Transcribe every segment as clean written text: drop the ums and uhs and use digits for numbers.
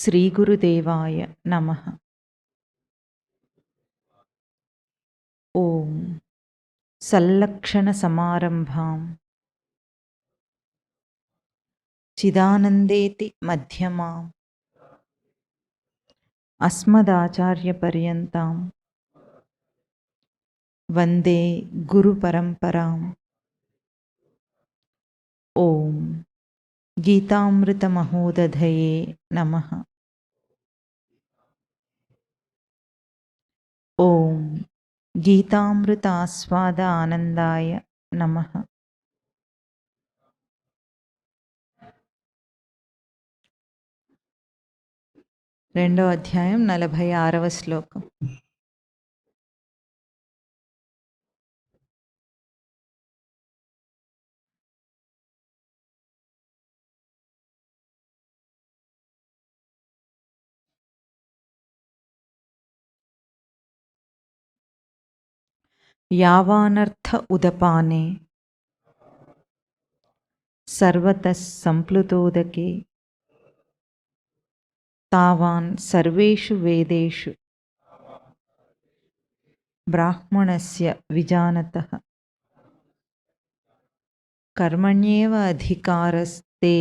శ్రీగురుదేవాయ నమః. ఓం సల్లక్షణ సమారంభాం చిదానందేతి మధ్యమాం అస్మదాచార్యపర్యంతాం వందే గురుపరంపరాం. ఓం గీతామృతమహోదధయే నమః. ఓం గీతామృతాస్వాద ఆనందాయ నమః. రెండో అధ్యాయం 46వ శ్లోకం. యావానర్థ ఉదపానే సర్వతః సంప్లుతోదకే తావాన్ సర్వేషు వేదేషు బ్రాహ్మణస్య విజానతః కర్మణ్యేవ అధికారస్తే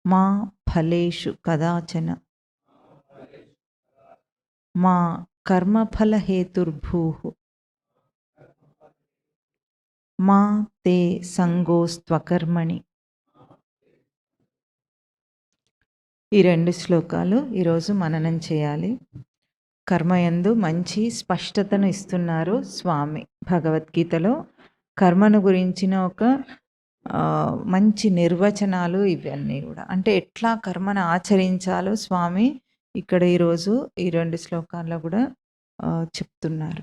మా ఫలేషు కదాచన మా కర్మఫలహేతుర్భూః మా తే సంగోస్త్వకర్మణి. ఈ రెండు శ్లోకాలు ఈరోజు మననం చేయాలి. కర్మయందు మంచి స్పష్టతను ఇస్తున్నారు స్వామి. భగవద్గీతలో కర్మను గురించిన ఒక మంచి నిర్వచనాలు ఇవన్నీ కూడా, అంటే ఎట్లా కర్మను ఆచరించాలో స్వామి ఇక్కడ ఈరోజు ఈ రెండు శ్లోకాల్లో కూడా చెప్తున్నారు.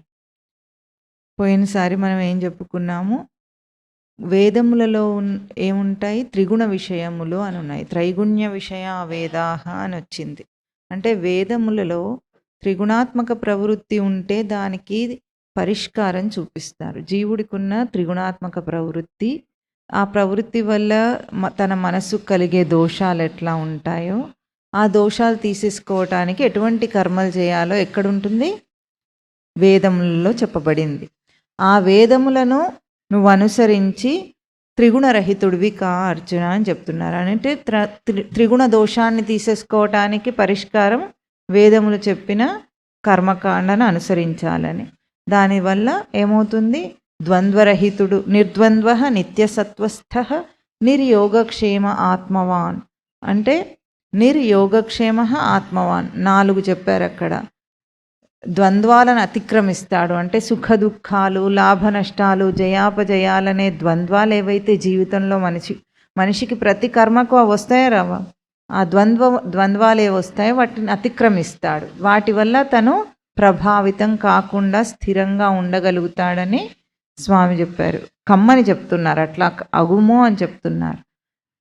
పోయినసారి మనం ఏం చెప్పుకున్నాము, వేదములలో ఏముంటాయి, త్రిగుణ విషయములు అని ఉన్నాయి. త్రైగుణ్య విషయ వేదాహ అని వచ్చింది. అంటే వేదములలో త్రిగుణాత్మక ప్రవృత్తి ఉంటే దానికి పరిష్కారం చూపిస్తారు. జీవుడికి ఉన్న త్రిగుణాత్మక ప్రవృత్తి, ఆ ప్రవృత్తి వల్ల తన మనసు కలిగే దోషాలు ఎట్లా ఉంటాయో ఆ దోషాలు తీసేసుకోవటానికి ఎటువంటి కర్మలు చేయాలో ఎక్కడుంటుంది, వేదములలో చెప్పబడింది. ఆ వేదములను నువ్వు అనుసరించి త్రిగుణరహితుడివి కా అర్జున అని చెప్తున్నారు. అంటే త్రిగుణ దోషాన్ని తీసేసుకోవటానికి పరిష్కారం వేదములు చెప్పిన కర్మకాండను అనుసరించాలని. దానివల్ల ఏమవుతుంది, ద్వంద్వరహితుడు, నిర్ద్వంద్వ నిత్యసత్వస్థ నిర్యోగక్షేమ ఆత్మవాన్. అంటే నిర్యోగక్షేమ ఆత్మవాన్ 4 చెప్పారు అక్కడ. ద్వంద్వాలను అతిక్రమిస్తాడు, అంటే సుఖ దుఃఖాలు, లాభ నష్టాలు, జయాపజయాలనే ద్వంద్వాలు ఏవైతే జీవితంలో మనిషికి ప్రతి కర్మకు అవి వస్తాయో రావా, ఆ ద్వంద్వాలు ఏవి వస్తాయో వాటిని అతిక్రమిస్తాడు. వాటి వల్ల తను ప్రభావితం కాకుండా స్థిరంగా ఉండగలుగుతాడని స్వామి చెప్పారు. కమ్మని చెప్తున్నారు, అట్లా అగుమో అని చెప్తున్నారు.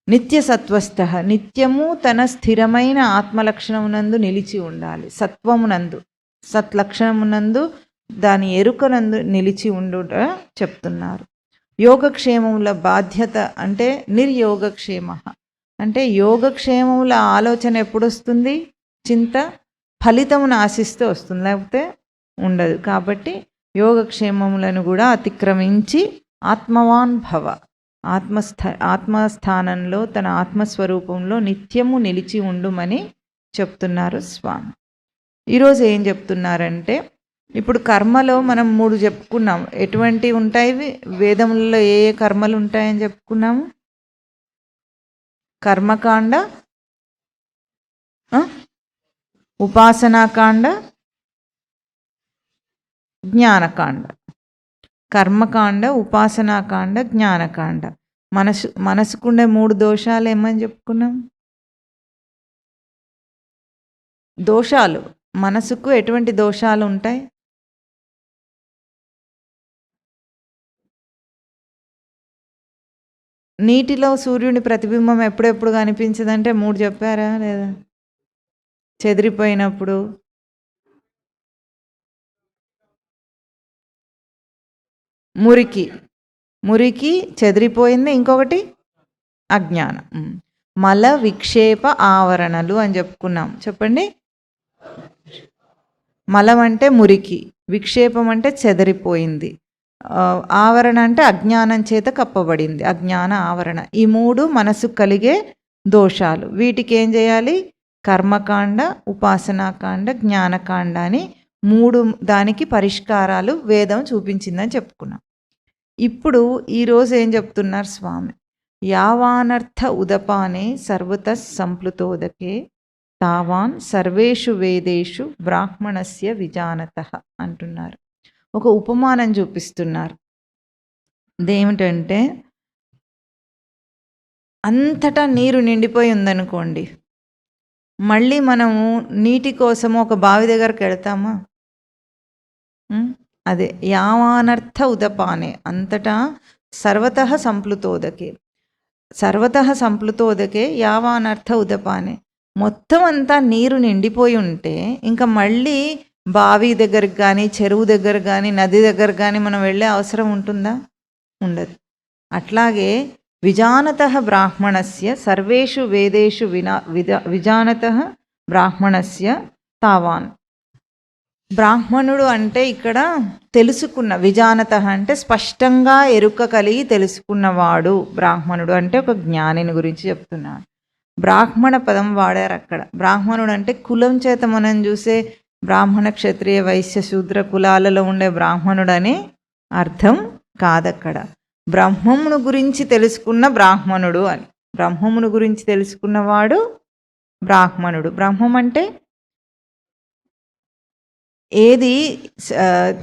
నిత్య సత్వస్థ, నిత్యము తన స్థిరమైన ఆత్మలక్షణమునందు నిలిచి ఉండాలి. సత్వమునందు, సత్లక్షణమునందు, దాని ఎరుకనందు నిలిచి ఉండుట చెప్తున్నారు. యోగక్షేమముల బాధ్యత అంటే నిర్యోగక్షేమ, అంటే యోగక్షేమముల ఆలోచన ఎప్పుడు వస్తుంది, చింత ఫలితమును ఆశిస్తూ వస్తుంది, లేకపోతే ఉండదు. కాబట్టి యోగక్షేమములను కూడా అతిక్రమించి ఆత్మవాన్ భవ, ఆత్మస్థానంలో తన ఆత్మస్వరూపంలో నిత్యము నిలిచి ఉండుమని చెప్తున్నారు స్వామి. ఈరోజు ఏం చెప్తున్నారంటే, ఇప్పుడు కర్మలో మనం 3 చెప్పుకున్నాం. ఎటువంటివి ఉంటాయి వేదములలో, ఏ ఏ కర్మలు ఉంటాయని చెప్పుకున్నాము. కర్మకాండ, ఉపాసనాకాండ, జ్ఞానకాండ. కర్మకాండ, ఉపాసనాకాండ, జ్ఞానకాండ. మనసుకుండే 3 దోషాలు ఏమని చెప్పుకున్నాం. దోషాలు, మనసుకు ఎటువంటి దోషాలు ఉంటాయి, నీటిలో సూర్యుని ప్రతిబింబం ఎప్పుడెప్పుడు కనిపించదంటే 3 చెప్పారా లేదా, చెదిరిపోయినప్పుడు, మురికి చెదిరిపోయింది, ఇంకొకటి అజ్ఞానం. మల విక్షేప ఆవరణలు అని చెప్పుకున్నాం. చెప్పండి. మలం అంటే మురికి, విక్షేపం అంటే చెదరిపోయింది, ఆవరణ అంటే అజ్ఞానం చేత కప్పబడింది, అజ్ఞాన ఆవరణ. ఈ మూడు మనసుకు కలిగే దోషాలు. వీటికి ఏం చేయాలి? కర్మకాండ, ఉపాసనాకాండ, జ్ఞానకాండ అని మూడు దానికి పరిష్కారాలు వేదం చూపించిందని చెప్పుకున్నాం. ఇప్పుడు ఈరోజు ఏం చెప్తున్నారు స్వామి? యావానర్థ ఉదపానే సర్వత సంప్లుతోదకే తావాన్ సర్వేషు వేదేషు బ్రాహ్మణస్య విజానతః అంటున్నారు. ఒక ఉపమానం చూపిస్తున్నారు. అదేమిటంటే, అంతటా నీరు నిండిపోయి ఉందనుకోండి, మళ్ళీ మనము నీటి కోసము ఒక బావి దగ్గరికి వెళ్తామా? అదే యావానర్థ ఉదపానే, అంతటా సర్వతః సంప్లుతోదకే, సర్వతః సంప్లుతోదకే యావానర్థ ఉదపానే. మొత్తం అంతా నీరు నిండిపోయి ఉంటే ఇంకా మళ్ళీ బావి దగ్గరికి కానీ, చెరువు దగ్గర కానీ, నది దగ్గర కానీ మనం వెళ్ళే అవసరం ఉంటుందా? ఉండదు. అట్లాగే విజానతః బ్రాహ్మణస్య సర్వేషు వేదేషు విజానతః బ్రాహ్మణస్య తావాన్. బ్రాహ్మణుడు అంటే ఇక్కడ తెలుసుకున్న, విజానతః అంటే స్పష్టంగా ఎరుక కలిగి తెలుసుకున్నవాడు. బ్రాహ్మణుడు అంటే ఒక జ్ఞానిని గురించి చెప్తున్నాడు. బ్రాహ్మణ పదం వాడారు అక్కడ. బ్రాహ్మణుడు అంటే కులం చేత మనం చూసే బ్రాహ్మణ, క్షత్రియ, వైశ్య, శూద్ర కులాలలో ఉండే బ్రాహ్మణుడు అని అర్థం కాదక్కడ. బ్రహ్మమును గురించి తెలుసుకున్న బ్రాహ్మణుడు అని. బ్రహ్మమును గురించి తెలుసుకున్నవాడు బ్రాహ్మణుడు. బ్రహ్మం అంటే ఏది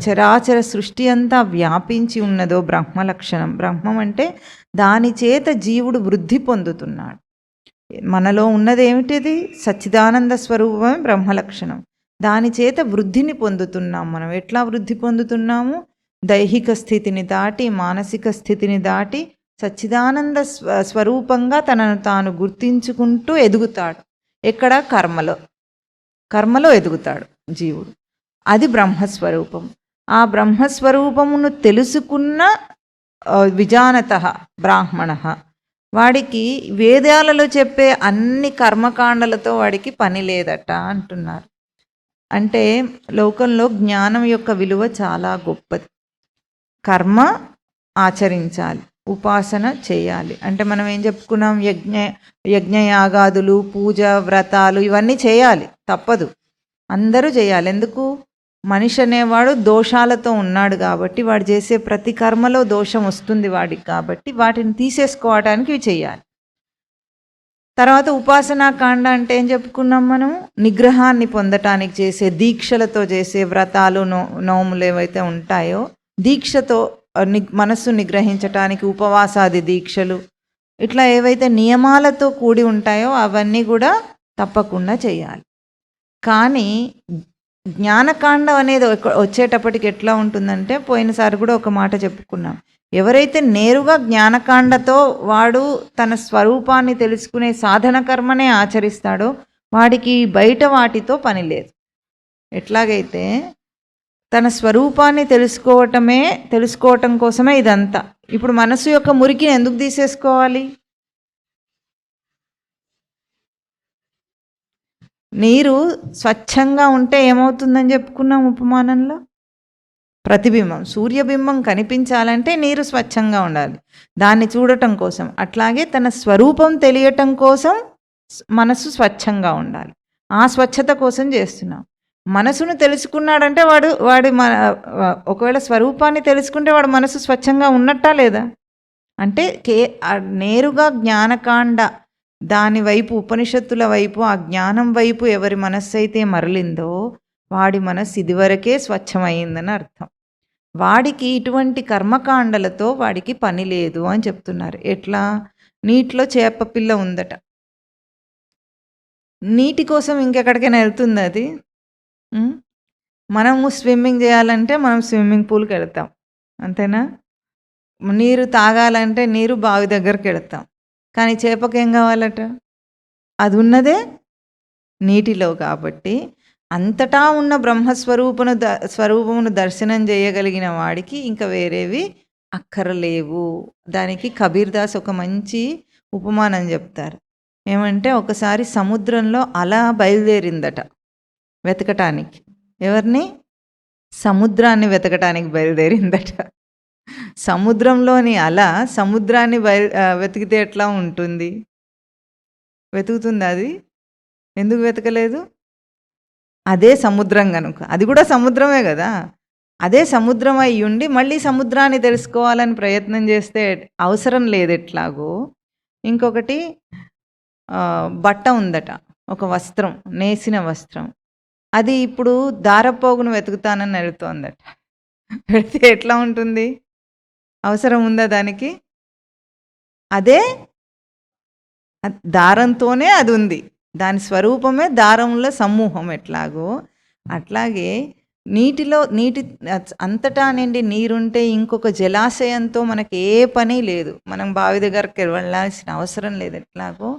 చరాచర సృష్టి అంతా వ్యాపించి ఉన్నదో బ్రహ్మ లక్షణం. బ్రహ్మం అంటే దాని చేత జీవుడు వృద్ధి పొందుతున్నాడు. మనలో ఉన్నది ఏమిటిది? సచ్చిదానంద స్వరూపమే బ్రహ్మ లక్షణం. దాని చేత వృద్ధిని పొందుతున్నాం. మనం ఎట్లా వృద్ధి పొందుతున్నాము? దైహిక స్థితిని దాటి, మానసిక స్థితిని దాటి సచ్చిదానంద స్వరూపంగా తనను తాను గుర్తించుకుంటూ ఎదుగుతాడు. ఎక్కడ? కర్మలో ఎదుగుతాడు జీవుడు. అది బ్రహ్మస్వరూపం. ఆ బ్రహ్మస్వరూపమును తెలుసుకున్న విజానతః బ్రాహ్మణః, వాడికి వేదాలలో చెప్పే అన్ని కర్మకాండలతో వాడికి పని లేదట అంటున్నారు. అంటే లోకంలో జ్ఞానం యొక్క విలువ చాలా గొప్పది. కర్మ ఆచరించాలి, ఉపాసన చేయాలి. అంటే మనం ఏం చెప్పుకున్నాం? యజ్ఞయాగాదులు, పూజ, వ్రతాలు ఇవన్నీ చేయాలి, తప్పదు, అందరూ చేయాలి. ఎందుకు? మనిషి అనేవాడు దోషాలతో ఉన్నాడు కాబట్టి, వాడు చేసే ప్రతి కర్మలో దోషం వస్తుంది వాడికి, కాబట్టి వాటిని తీసేసుకోవడానికి ఇవి చేయాలి. తర్వాత ఉపాసనాకాండ అంటే ఏం చెప్పుకున్నాం మనం? నిగ్రహాన్ని పొందటానికి చేసే, దీక్షలతో చేసే వ్రతాలు, నోములు ఏవైతే ఉంటాయో, దీక్షతో మనస్సు నిగ్రహించటానికి ఉపవాసాది దీక్షలు, ఇట్లా ఏవైతే నియమాలతో కూడి ఉంటాయో అవన్నీ కూడా తప్పకుండా చేయాలి. కానీ జ్ఞానకాండం అనేది వచ్చేటప్పటికి ఎట్లా ఉంటుందంటే, పోయినసారి కూడా ఒక మాట చెప్పుకున్నాం, ఎవరైతే నేరుగా జ్ఞానకాండతో వాడు తన స్వరూపాన్ని తెలుసుకునే సాధన కర్మనే ఆచరిస్తాడో వాడికి బయట వాటితో పని లేదు. ఎట్లాగైతే తన స్వరూపాన్ని తెలుసుకోవటం కోసమే ఇదంతా. ఇప్పుడు మనసు యొక్క మురికిని ఎందుకు తీసేసుకోవాలి? నీరు స్వచ్ఛంగా ఉంటే ఏమవుతుందని చెప్పుకున్నాం ఉపమానంలో? ప్రతిబింబం, సూర్యబింబం కనిపించాలంటే నీరు స్వచ్ఛంగా ఉండాలి, దాన్ని చూడటం కోసం. అట్లాగే తన స్వరూపం తెలియటం కోసం మనసు స్వచ్ఛంగా ఉండాలి. ఆ స్వచ్ఛత కోసం చేస్తున్నాం. మనసును తెలుసుకున్నాడంటే వాడు ఒకవేళ స్వరూపాన్ని తెలుసుకుంటే వాడు మనసు స్వచ్ఛంగా ఉన్నట్టా లేదా? అంటే నేరుగా జ్ఞానకాండ దాని వైపు, ఉపనిషత్తుల వైపు, ఆ జ్ఞానం వైపు ఎవరి మనస్సు అయితే మరలిందో వాడి మనస్సు ఇదివరకే స్వచ్ఛమైందని అర్థం. వాడికి ఇటువంటి కర్మకాండలతో వాడికి పని లేదు అని చెప్తున్నారు. ఎట్లా? నీటిలో చేప పిల్ల ఉందట, నీటి కోసం ఇంకెక్కడికైనా వెళ్తుంది అది? మనము స్విమ్మింగ్ చేయాలంటే మనం స్విమ్మింగ్ పూల్కి వెళ్తాం, అంతేనా? నీరు తాగాలంటే నీరు బావి దగ్గరికి వెళ్తాం. కానీ చేపకేం కావాలట? అది ఉన్నదే నీటిలో. కాబట్టి అంతటా ఉన్న స్వరూపమును దర్శనం చేయగలిగిన వాడికి ఇంకా వేరేవి అక్కరలేవు. దానికి కబీర్ దాస్ ఒక మంచి ఉపమానం చెప్తారు. ఏమంటే ఒకసారి సముద్రంలో అలా బయలుదేరిందట వెతకటానికి. ఎవరిని? సముద్రాన్ని వెతకటానికి బయలుదేరిందట. సముద్రంలోని అల సముద్రాన్ని వెతికితే ఎట్లా ఉంటుంది? వెతుకుతుంది అది? ఎందుకు వెతకలేదు? అదే సముద్రం గనుక. అది కూడా సముద్రమే కదా! అదే సముద్రం అయ్యుండి మళ్ళీ సముద్రాన్ని తెలుసుకోవాలని ప్రయత్నం చేస్తే అవసరం లేదు ఎట్లాగో. ఇంకొకటి బట్ట ఉందట, ఒక వస్త్రం, నేసిన వస్త్రం. అది ఇప్పుడు దారపోగును వెతుకుతానని వెళుతోందట. పెడితే ఎట్లా ఉంటుంది? అవసరం ఉందా దానికి? అదే దారంతోనే అది ఉంది. దాని స్వరూపమే దారంలో సమూహం. ఎట్లాగో అట్లాగే నీటి అంతటా నిండి నీరుంటే ఇంకొక జలాశయంతో మనకి ఏ పని లేదు. మనం బావి దగ్గరికి వెళ్ళాల్సిన అవసరం లేదు. ఎట్లాగో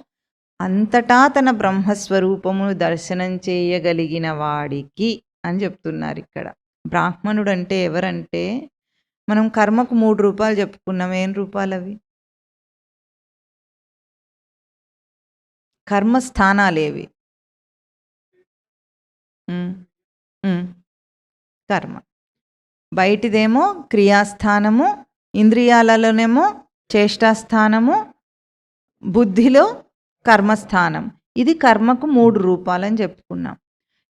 అంతటా తన బ్రహ్మస్వరూపమును దర్శనం చేయగలిగిన వాడికి అని చెప్తున్నారు ఇక్కడ. బ్రాహ్మణుడు అంటే ఎవరంటే, మనం కర్మకు 3 రూపాలు చెప్పుకున్నాం. ఏం రూపాలు అవి? కర్మస్థానాలేవి? కర్మ. బయటిదేమో క్రియాస్థానము, ఇంద్రియాలలోనేమో చేష్టాస్థానము, బుద్ధిలో కర్మస్థానం. ఇది కర్మకు 3 రూపాలని చెప్పుకున్నాం.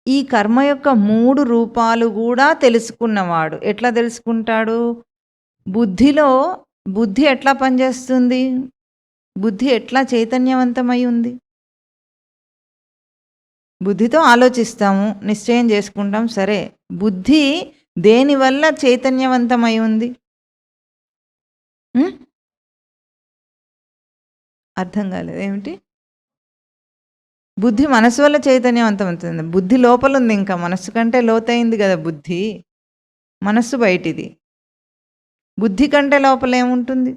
ఈ కర్మ యొక్క 3 రూపాలు కూడా తెలుసుకున్నవాడు ఎట్లా తెలుసుకుంటాడు? బుద్ధిలో బుద్ధి ఎట్లా పనిచేస్తుంది? బుద్ధి ఎట్లా చైతన్యవంతమై ఉంది? బుద్ధితో ఆలోచిస్తాము, నిశ్చయం చేసుకుంటాం. సరే, బుద్ధి దేనివల్ల చైతన్యవంతమై ఉంది? అర్థం కాలేదు. ఏమిటి? బుద్ధి మనసు వల్ల చైతన్యవంతం అవుతుంది. బుద్ధి లోపల ఉంది, ఇంకా మనస్సు కంటే లోతైంది కదా బుద్ధి. మనస్సు బయటిది. బుద్ధి కంటే లోపల ఏముంటుంది?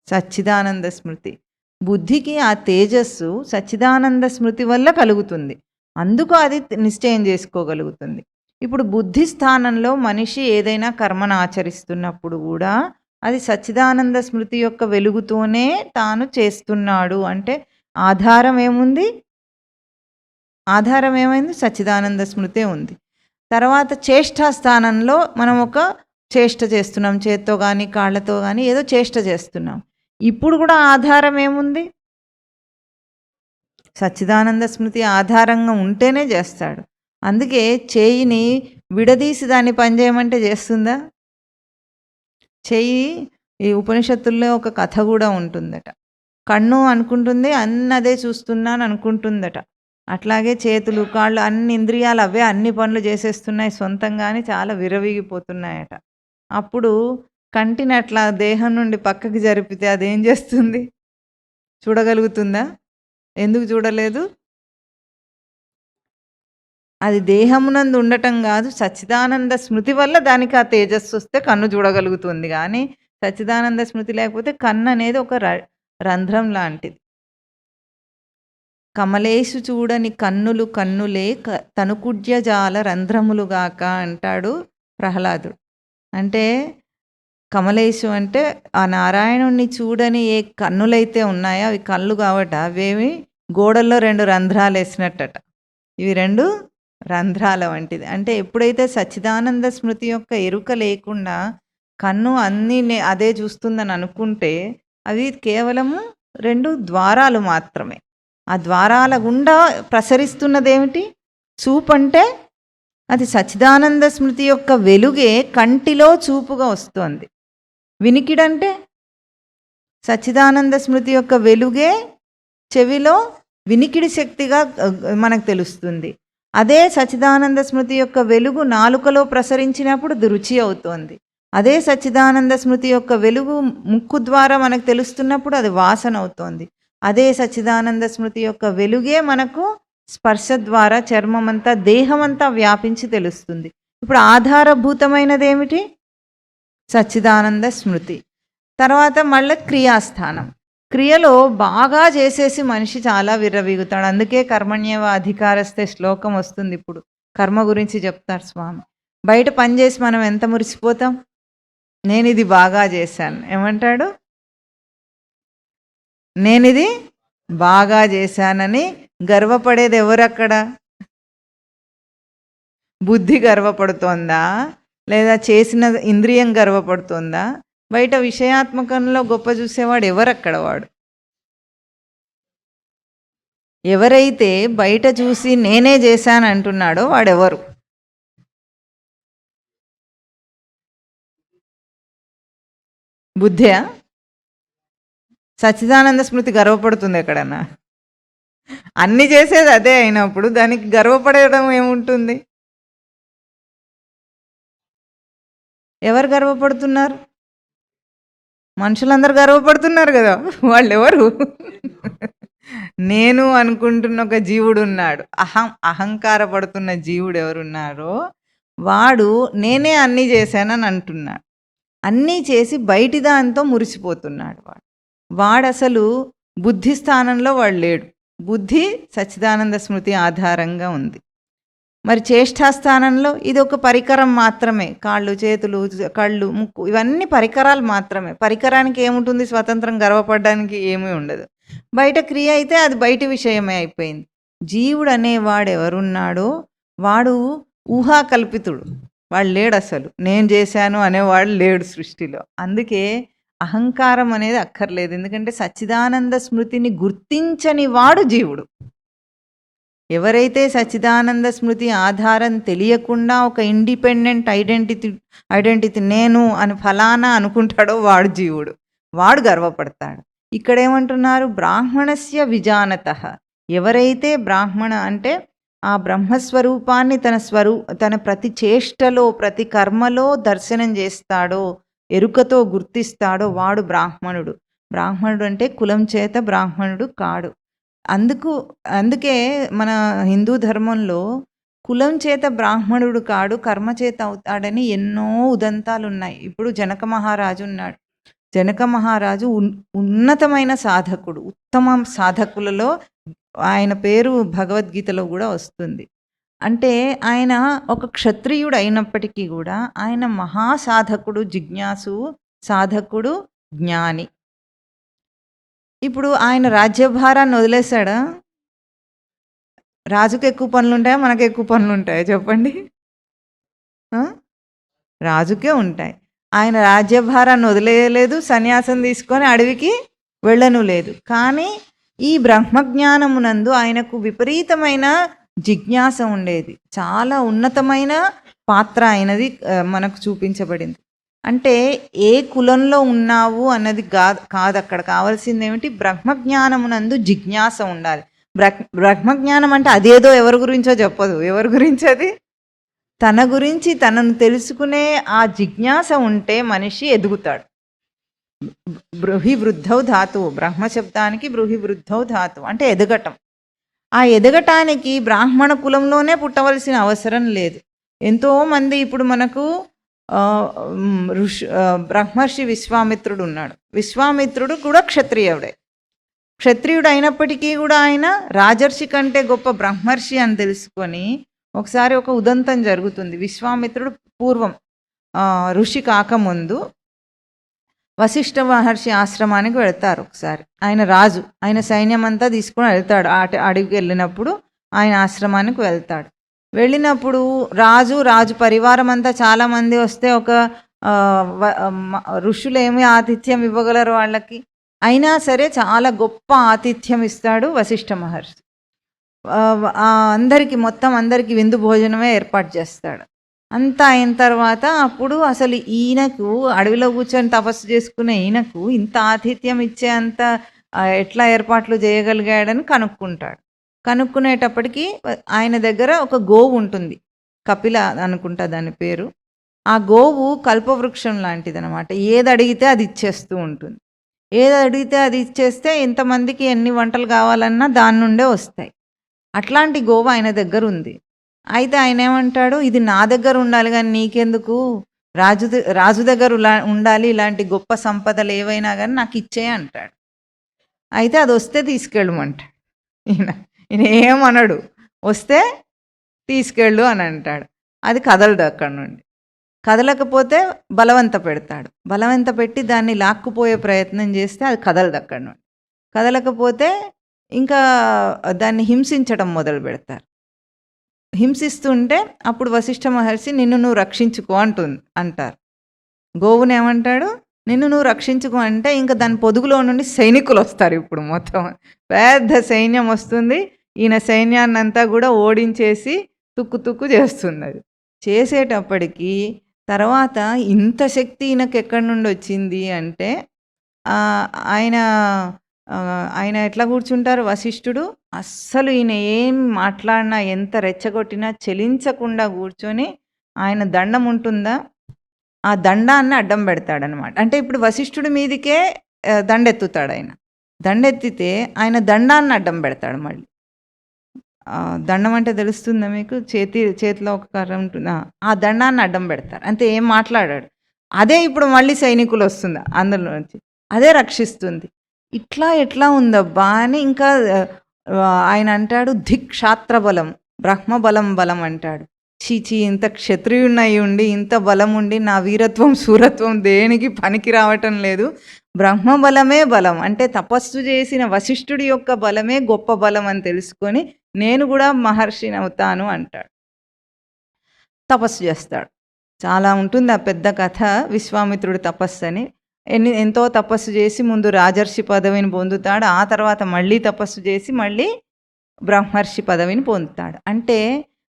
సచ్చిదానంద స్మృతి. బుద్ధికి ఆ తేజస్సు సచ్చిదానంద స్మృతి వల్ల కలుగుతుంది. అందుకు అది నిశ్చయం చేసుకోగలుగుతుంది. ఇప్పుడు బుద్ధి స్థానంలో మనిషి ఏదైనా కర్మను ఆచరిస్తున్నప్పుడు కూడా అది సచ్చిదానంద స్మృతి యొక్క వెలుగుతోనే తాను చేస్తున్నాడు. అంటే ఆధారం ఏముంది? ఆధారం ఏమైంది? సచ్చిదానంద స్మృతే ఉంది. తర్వాత చేష్టా స్థానంలో మనం ఒక చేష్ట చేస్తున్నాం, చేత్తో కానీ కాళ్ళతో కానీ ఏదో చేష్ట చేస్తున్నాం. ఇప్పుడు కూడా ఆధారం ఏముంది? సచ్చిదానంద స్మృతి ఆధారంగా ఉంటేనే చేస్తాడు. అందుకే చేయిని విడదీసి దాన్ని పనిచేయమంటే చేస్తుందా? చెయ్యి, ఈ ఉపనిషత్తుల్లో ఒక కథ కూడా ఉంటుందట. కన్ను అనుకుంటుంది అన్నదే చూస్తున్నాను అనుకుంటుందట. అట్లాగే చేతులు కాళ్ళు అన్ని ఇంద్రియాలు అవే అన్ని పనులు చేసేస్తున్నాయి సొంతంగానే, చాలా విరవీగిపోతున్నాయట. అప్పుడు కంటిని అట్లా దేహం నుండి పక్కకి జరిపితే అదేం చేస్తుంది? చూడగలుగుతుందా? ఎందుకు చూడలేదు? అది దేహమునందు ఉండటం కాదు, సచ్చిదానంద స్మృతి వల్ల దానికి ఆ తేజస్సు వస్తే కన్ను చూడగలుగుతుంది. కానీ సచ్చిదానంద స్మృతి లేకపోతే కన్ను అనేది ఒక రంధ్రం లాంటిది. కమలేశు చూడని కన్నులు కన్నులే తనుకుడ్యజాల రంధ్రములుగాక అంటాడు ప్రహ్లాదుడు. అంటే కమలేశు అంటే ఆ నారాయణుణ్ణి చూడని ఏ కన్నులైతే ఉన్నాయో అవి కళ్ళు కాబట్టి అవేమి గోడల్లో 2 రంధ్రాలు వేసినట్టట. ఇవి 2 రంధ్రాల వంటిది. అంటే ఎప్పుడైతే సచ్చిదానంద స్మృతి యొక్క ఎరుక లేకుండా కన్ను అన్నీ అదే చూస్తుందని అనుకుంటే అవి కేవలము 2 ద్వారాలు మాత్రమే. ఆ ద్వారాల గుండా ప్రసరిస్తున్నదేమిటి? చూపు అంటే అది సచ్చిదానంద స్మృతి యొక్క వెలుగే కంటిలో చూపుగా వస్తోంది. వినికిడంటే సచ్చిదానంద స్మృతి యొక్క వెలుగే చెవిలో వినికిడి శక్తిగా మనకు తెలుస్తుంది. అదే సచ్చిదానంద స్మృతి యొక్క వెలుగు నాలుకలో ప్రసరించినప్పుడు రుచి అవుతోంది. అదే సచ్చిదానంద స్మృతి యొక్క వెలుగు ముక్కు ద్వారా మనకు తెలుస్తున్నప్పుడు అది వాసన అవుతోంది. అదే సచ్చిదానంద స్మృతి యొక్క వెలుగే మనకు స్పర్శ ద్వారా చర్మమంతా దేహమంతా వ్యాపించి తెలుస్తుంది. ఇప్పుడు ఆధారభూతమైనది ఏమిటి? సచ్చిదానంద స్మృతి. తర్వాత మళ్ళీ క్రియాస్థానం. క్రియలో బాగా చేసేసి మనిషి చాలా విర్రవీగుతాడు. అందుకే కర్మణ్యేవ అధికారస్తే శ్లోకం వస్తుంది. ఇప్పుడు కర్మ గురించి చెప్తారు స్వామి. బయట పనిచేసి మనం ఎంత మురిసిపోతాం, నేను ఇది బాగా చేశాను. ఏమంటాడు? నేను ఇది బాగా చేశానని గర్వపడేది ఎవరక్కడ? బుద్ధి గర్వపడుతోందా? లేదా చేసిన ఇంద్రియం గర్వపడుతోందా? బయట విషయాత్మకంలో గొప్ప చూసేవాడు ఎవరక్కడ వాడు? ఎవరైతే బయట చూసి నేనే చేశాను అంటున్నాడో వాడెవరు? బుద్ధా? సచ్చిదానంద స్మృతి గర్వపడుతుంది ఎక్కడన్నా? అన్ని చేసేది అదే అయినప్పుడు దానికి గర్వపడడం ఏముంటుంది? ఎవరు గర్వపడుతున్నారు? మనుషులందరూ గర్వపడుతున్నారు కదా, వాళ్ళు ఎవరు? నేను అనుకుంటున్న ఒక జీవుడు ఉన్నాడు, అహంకార పడుతున్న జీవుడు ఎవరున్నారో వాడు నేనే అన్నీ చేశానని అంటున్నాడు. అన్నీ చేసి బయటి దాంతో మురిసిపోతున్నాడు. వాడు అసలు బుద్ధి స్థానంలో వాడు లేడు. బుద్ధి సచ్చిదానంద స్మృతి ఆధారంగా ఉంది. మరి చేష్టాస్థానంలో ఇది ఒక పరికరం మాత్రమే. కాళ్ళు, చేతులు, కళ్ళు, ముక్కు ఇవన్నీ పరికరాలు మాత్రమే. పరికరానికి ఏముంటుంది? స్వతంత్రం గర్వపడడానికి ఏమీ ఉండదు. బయట క్రియ అయితే అది బయటి విషయమే అయిపోయింది. జీవుడు అనేవాడు ఎవరున్నాడో వాడు ఊహాకల్పితుడు. వాడు లేడు, అసలు నేను చేశాను అనేవాడు లేడు సృష్టిలో. అందుకే అహంకారం అనేది అక్కర్లేదు. ఎందుకంటే సచ్చిదానంద స్మృతిని గుర్తించని వాడు జీవుడు. ఎవరైతే సచ్చిదానంద స్మృతి ఆధారం తెలియకుండా ఒక ఇండిపెండెంట్ ఐడెంటిటీ నేను అని ఫలానా అనుకుంటాడో వాడు జీవుడు. వాడు గర్వపడతాడు. ఇక్కడేమంటున్నారు? బ్రాహ్మణస్య విజానతః. ఎవరైతే బ్రాహ్మణ అంటే ఆ బ్రహ్మస్వరూపాన్ని తన ప్రతి చేష్టలో ప్రతి కర్మలో దర్శనం చేస్తాడో, ఎరుకతో గుర్తిస్తాడో వాడు బ్రాహ్మణుడు. బ్రాహ్మణుడు అంటే కులం చేత బ్రాహ్మణుడు కాడు. అందుకే మన హిందూ ధర్మంలో కులం చేత బ్రాహ్మణుడు కాడు, కర్మ చేత అవుతాడని ఎన్నో ఉదంతాలు ఉన్నాయి. ఇప్పుడు జనక మహారాజు ఉన్నాడు. జనక మహారాజు ఉన్నతమైన సాధకుడు, ఉత్తమ సాధకులలో ఆయన పేరు భగవద్గీతలో కూడా వస్తుంది. అంటే ఆయన ఒక క్షత్రియుడు అయినప్పటికీ కూడా ఆయన మహాసాధకుడు, జిజ్ఞాసు, సాధకుడు, జ్ఞాని. ఇప్పుడు ఆయన రాజ్యభారాన్ని వదిలేశాడా? రాజుకు ఎక్కువ పనులు ఉంటాయా, మనకు ఎక్కువ పనులు ఉంటాయా చెప్పండి? రాజుకే ఉంటాయి. ఆయన రాజ్యభారాన్ని వదిలేయలేదు, సన్యాసం తీసుకొని అడవికి వెళ్ళను లేదు. కానీ ఈ బ్రహ్మజ్ఞానమునందు ఆయనకు విపరీతమైన జిజ్ఞాస ఉండేది. చాలా ఉన్నతమైన పాత్ర అయినది మనకు చూపించబడింది. అంటే ఏ కులంలో ఉన్నావు అన్నది కాదు అక్కడ కావాల్సింది ఏమిటి? బ్రహ్మజ్ఞానమునందు జిజ్ఞాస ఉండాలి. బ్రహ్మజ్ఞానం అంటే అదేదో ఎవరి గురించో చెప్పదు. ఎవరి గురించి అది? తన గురించి తనను తెలుసుకునే ఆ జిజ్ఞాస ఉంటే మనిషి ఎదుగుతాడు. బృహి వృద్ధౌ ధాతువు, బ్రహ్మశబ్దానికి బృహి వృద్ధౌ ధాతువు అంటే ఎదగటం. ఆ ఎదగటానికి బ్రాహ్మణ కులంలోనే పుట్టవలసిన అవసరం లేదు. ఎంతోమంది ఇప్పుడు మనకు బ్రహ్మర్షి విశ్వామిత్రుడు ఉన్నాడు. విశ్వామిత్రుడు కూడా క్షత్రియుడే. క్షత్రియుడు అయినప్పటికీ కూడా ఆయన రాజర్షి కంటే గొప్ప బ్రహ్మర్షి అని తెలుసుకొని ఒకసారి ఒక ఉదంతం జరుగుతుంది. విశ్వామిత్రుడు పూర్వం ఋషి కాకముందు వశిష్ఠ మహర్షి ఆశ్రమానికి వెళ్తారు. ఒకసారి ఆయన రాజు, ఆయన సైన్యం అంతా తీసుకొని వెళ్తాడు. అడవికి వెళ్ళినప్పుడు ఆయన ఆశ్రమానికి వెళ్తాడు. వెళ్ళినప్పుడు రాజు పరివారం అంతా చాలామంది వస్తే ఒక ఋషులు ఏమి ఆతిథ్యం ఇవ్వగలరు వాళ్ళకి? అయినా సరే చాలా గొప్ప ఆతిథ్యం ఇస్తాడు వశిష్ఠ మహర్షి. మొత్తం అందరికీ విందు భోజనమే ఏర్పాటు చేస్తాడు. అంతా అయిన తర్వాత అప్పుడు అసలు ఈయనకు అడవిలో కూర్చొని తపస్సు చేసుకునే ఈయనకు ఇంత ఆతిథ్యం ఇచ్చే అంత ఎట్లా ఏర్పాట్లు చేయగలిగాడని కనుక్కుంటాడు. కనుక్కునేటప్పటికీ ఆయన దగ్గర ఒక గోవు ఉంటుంది, కపిల అనుకుంటా దాని పేరు. ఆ గోవు కల్పవృక్షం లాంటిది అనమాట. ఏది అడిగితే అది ఇచ్చేస్తూ ఉంటుంది. ఏది అడిగితే అది ఇచ్చేస్తే ఎంతమందికి ఎన్ని వంటలు కావాలన్నా దాని నుండే వస్తాయి. అట్లాంటి గోవు ఆయన దగ్గర ఉంది. అయితే ఆయన ఏమంటాడు, ఇది నా దగ్గర ఉండాలి కానీ నీకెందుకు, రాజు దగ్గర ఉండాలి, ఇలాంటి గొప్ప సంపదలు ఏవైనా కానీ నాకు ఇచ్చే అంటాడు. అయితే అది వస్తే తీసుకెళ్ళమంటాడు. ఈయన ఏమనడు, వస్తే తీసుకెళ్ళు అని అంటాడు. అది కదలదు అక్కడి నుండి. కదలకపోతే బలవంత పెడతాడు. బలవంత పెట్టి దాన్ని లాక్కుపోయే ప్రయత్నం చేస్తే అది కదలదు అక్కడి నుండి. కదలకపోతే ఇంకా దాన్ని హింసించడం మొదలు పెడతారు. హింసిస్తుంటే అప్పుడు వశిష్ఠ మహర్షి నిన్ను నువ్వు రక్షించుకో అంటారు. గోవుని ఏమంటాడు, నిన్ను నువ్వు రక్షించుకో అంటే ఇంకా దాని పొదుగులో నుండి సైనికులు వస్తారు. ఇప్పుడు మొత్తం పెద్ద సైన్యం వస్తుంది. ఈయన సైన్యాన్నంతా కూడా ఓడించేసి తుక్కు తుక్కు చేస్తుంది. అది చేసేటప్పటికి తర్వాత ఇంత శక్తి ఈయనకు ఎక్కడి నుండి వచ్చింది అంటే ఆయన ఆయన ఎట్లా కూర్చుంటారు వశిష్ఠుడు, అస్సలు ఈయన ఏం మాట్లాడినా ఎంత రెచ్చగొట్టినా చెలించకుండా కూర్చొని ఆయన దండం ఉంటుందా ఆ దండాన్ని అడ్డం పెడతాడనమాట. అంటే ఇప్పుడు వశిష్ఠుడి మీదికే దండెత్తుతాడు. ఆయన దండెత్తితే ఆయన దండాన్ని అడ్డం పెడతాడు. మళ్ళీ దండం అంటే తెలుస్తుందా మీకు? చేతిలో ఒక కర్ర ఉంటుంది, ఆ దండాన్ని అడ్డం పెడతారు. అంతే, ఏం మాట్లాడాడు. అదే ఇప్పుడు మళ్ళీ సైనికులు వస్తుంది అందులో నుంచి, అదే రక్షిస్తుంది. ఇట్లా ఎట్లా ఉందబ్బా అని ఇంకా ఆయన అంటాడు, ధిక్షాత్ర బలం బ్రహ్మబలం బలం అంటాడు. చీచి, ఇంత క్షత్రియున్నయి ఉండి ఇంత బలం ఉండి నా వీరత్వం శూరత్వం దేనికి పనికి రావటం లేదు. బ్రహ్మబలమే బలం అంటే తపస్సు చేసిన వశిష్ఠుడి యొక్క బలమే గొప్ప బలం అని తెలుసుకొని నేను కూడా మహర్షిని అవుతాను అంటాడు. తపస్సు చేస్తాడు. చాలా ఉంటుంది ఆ పెద్ద కథ, విశ్వామిత్రుడి తపస్సు అని. ఎంతో తపస్సు చేసి ముందు రాజర్షి పదవిని పొందుతాడు. ఆ తర్వాత మళ్ళీ తపస్సు చేసి మళ్ళీ బ్రహ్మర్షి పదవిని పొందుతాడు. అంటే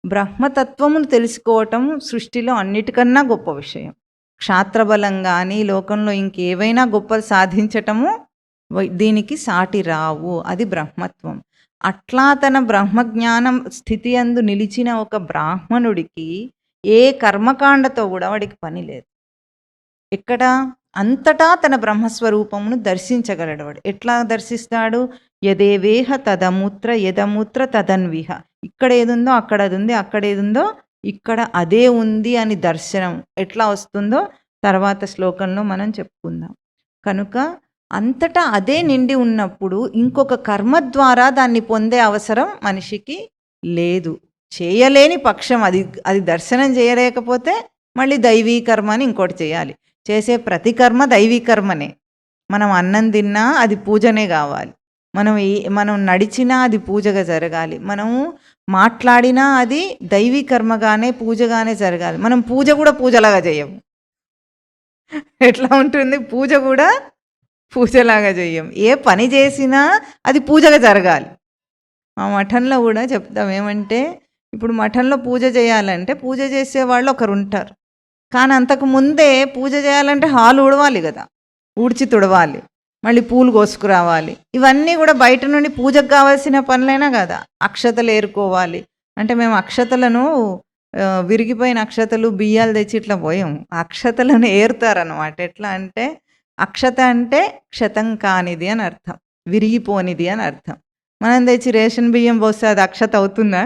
బ్రహ్మతత్వమును తెలుసుకోవటం సృష్టిలో అన్నిటికన్నా గొప్ప విషయం. క్షాత్రబలం కానీ లోకంలో ఇంకేవైనా గొప్పలు సాధించటము దీనికి సాటి రావు. అది బ్రహ్మత్వం. అట్లా తన బ్రహ్మజ్ఞానం స్థితి అందు నిలిచిన ఒక బ్రాహ్మణుడికి ఏ కర్మకాండతో కూడా వాడికి పని లేదు. ఎక్కడ అంతటా తన బ్రహ్మస్వరూపమును దర్శించగలడు వాడు. ఎట్లా దర్శిస్తాడు? యదేవేహ తదమూత్ర యదమూత్ర తదన్విహ. ఇక్కడ ఏదుందో అక్కడ అది ఉంది, అక్కడ ఏదుందో ఇక్కడ అదే ఉంది అని దర్శనం ఎట్లా వస్తుందో తర్వాత శ్లోకంలో మనం చెప్పుకుందాం. కనుక అంతటా అదే నిండి ఉన్నప్పుడు ఇంకొక కర్మ ద్వారా దాన్ని పొందే అవసరం మనిషికి లేదు. చేయలేని పక్షం అది దర్శనం చేయలేకపోతే మళ్ళీ దైవీ కర్మ అని ఇంకోటి చేయాలి. చేసే ప్రతి కర్మ దైవీ కర్మనే. మనం అన్నం తిన్నా అది పూజనే కావాలి. మనం నడిచినా అది పూజగా జరగాలి. మనము మాట్లాడినా అది దైవీ కర్మగానే పూజగానే జరగాలి. మనం పూజ కూడా పూజలాగా చేయము. ఎట్లా ఉంటుంది? పూజ కూడా పూజలాగా చెయ్యం. ఏ పని చేసినా అది పూజగా జరగాలి. మా మఠంలో కూడా చెప్తాం ఏమంటే, ఇప్పుడు మఠంలో పూజ చేయాలంటే పూజ చేసే వాళ్ళు ఒకరు ఉంటారు. కానీ అంతకు ముందే పూజ చేయాలంటే హాలు ఉడవాలి కదా, ఊడ్చి తుడవాలి, మళ్ళీ పూలు కోసుకురావాలి. ఇవన్నీ కూడా బయట నుండి పూజకు కావాల్సిన పనులైనా కదా. అక్షతలు ఏరుకోవాలి అంటే మేము అక్షతలను విరిగిపోయిన అక్షతలు బియ్యాలు తెచ్చి ఇట్లా పోయాం. అక్షతలను ఏరుతారనమాట. ఎట్లా అంటే అక్షత అంటే క్షతం కానిది అని అర్థం, విరిగిపోనిది అని అర్థం. మనం తెచ్చి రేషన్ బియ్యం పోస్తే అది అక్షత అవుతుందా?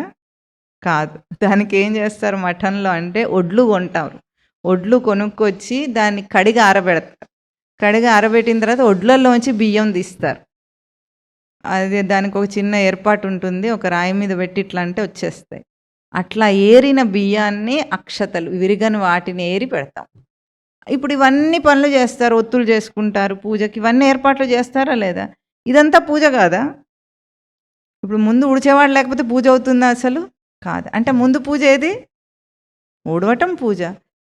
కాదు. దానికి ఏం చేస్తారు మఠంలో అంటే ఒడ్లు కొంటారు. ఒడ్లు కొనుక్కొచ్చి దాన్ని కడిగి ఆరబెడతారు. కడిగి ఆరబెట్టిన తర్వాత ఒడ్లలోంచి బియ్యం తీస్తారు. అది దానికి ఒక చిన్న ఏర్పాటు ఉంటుంది. ఒక రాయి మీద పెట్టి ఇట్లా అంటే వచ్చేస్తాయి. అట్లా ఏరిన బియ్యాన్ని అక్షతలు విరిగని వాటిని ఏరి పెడతాం. ఇప్పుడు ఇవన్నీ పనులు చేస్తారు, ఒత్తులు చేసుకుంటారు, పూజకి ఇవన్నీ ఏర్పాట్లు చేస్తారా లేదా? ఇదంతా పూజ కాదా? ఇప్పుడు ముందు ఉడిచేవాడు లేకపోతే పూజ అవుతుందా? అసలు కాదు. అంటే ముందు పూజ ఏది? ఊడవటం పూజ.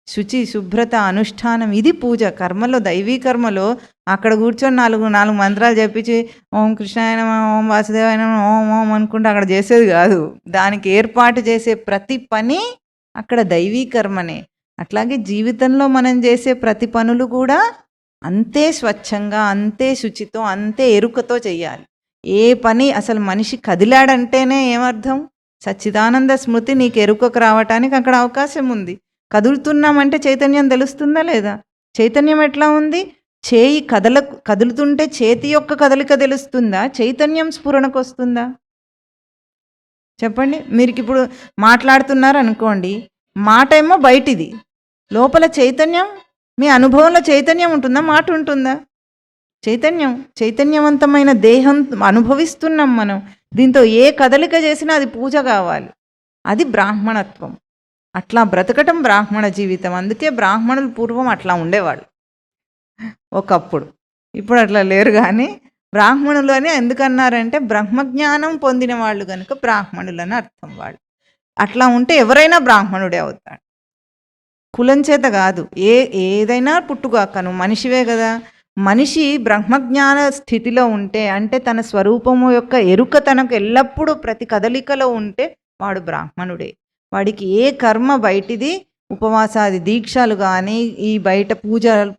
శుచి, శుభ్రత, అనుష్ఠానం ఇది పూజ. కర్మలో, దైవీ కర్మలో అక్కడ కూర్చొని నాలుగు మంత్రాలు చెప్పించి ఓం కృష్ణాయ నమః, ఓం వాసుదేవాయ నమః, ఓం ఓం అనుకుంటే అక్కడ చేసేది కాదు. దానికి ఏర్పాటు చేసే ప్రతి పని అక్కడ దైవీ కర్మనే. అట్లాగే జీవితంలో మనం చేసే ప్రతి పనులు కూడా అంతే స్వచ్ఛంగా, అంతే శుచితో, అంతే ఎరుకతో చెయ్యాలి. ఏ పని అసలు మనిషి కదిలాడంటేనే ఏమర్థం? సచ్చిదానంద స్మృతి నీకు ఎరుకకు రావటానికి అక్కడ అవకాశం ఉంది. కదులుతున్నామంటే చైతన్యం తెలుస్తుందా లేదా? చైతన్యం ఎట్లా ఉంది? చేయి కదులుతుంటే చేతి యొక్క కదలిక తెలుస్తుందా? చైతన్యం స్ఫురణకు వస్తుందా? చెప్పండి. మీరు ఇప్పుడు మాట్లాడుతున్నారు అనుకోండి, మాట ఏమో బయటిది, లోపల చైతన్యం, మీ అనుభవంలో చైతన్యం ఉంటుందా? మాట ఉంటుందా? చైతన్యవంతమైన దేహం అనుభవిస్తున్నాం మనం. దీంతో ఏ కదలిక చేసినా అది పూజ కావాలి. అది బ్రాహ్మణత్వం. అట్లా బ్రతకటం బ్రాహ్మణ జీవితం. అందుకే బ్రాహ్మణులు పూర్వం అట్లా ఉండేవాళ్ళు ఒకప్పుడు. ఇప్పుడు అట్లా లేరు. కానీ బ్రాహ్మణులు అని ఎందుకన్నారంటే బ్రహ్మజ్ఞానం పొందిన వాళ్ళు కనుక బ్రాహ్మణులని అర్థం వాళ్ళు. అట్లా ఉంటే ఎవరైనా బ్రాహ్మణుడే అవుతాడు. కులం చేత కాదు, ఏదైనా పుట్టుగాక, నువ్వు మనిషివే కదా. మనిషి బ్రహ్మజ్ఞాన స్థితిలో ఉంటే, అంటే తన స్వరూపము యొక్క ఎరుక తనకు ఎల్లప్పుడూ ప్రతి కదలికలో ఉంటే వాడు బ్రాహ్మణుడే. వాడికి ఏ కర్మ బయటిది ఉపవాసాది దీక్షలు కానీ, ఈ బయట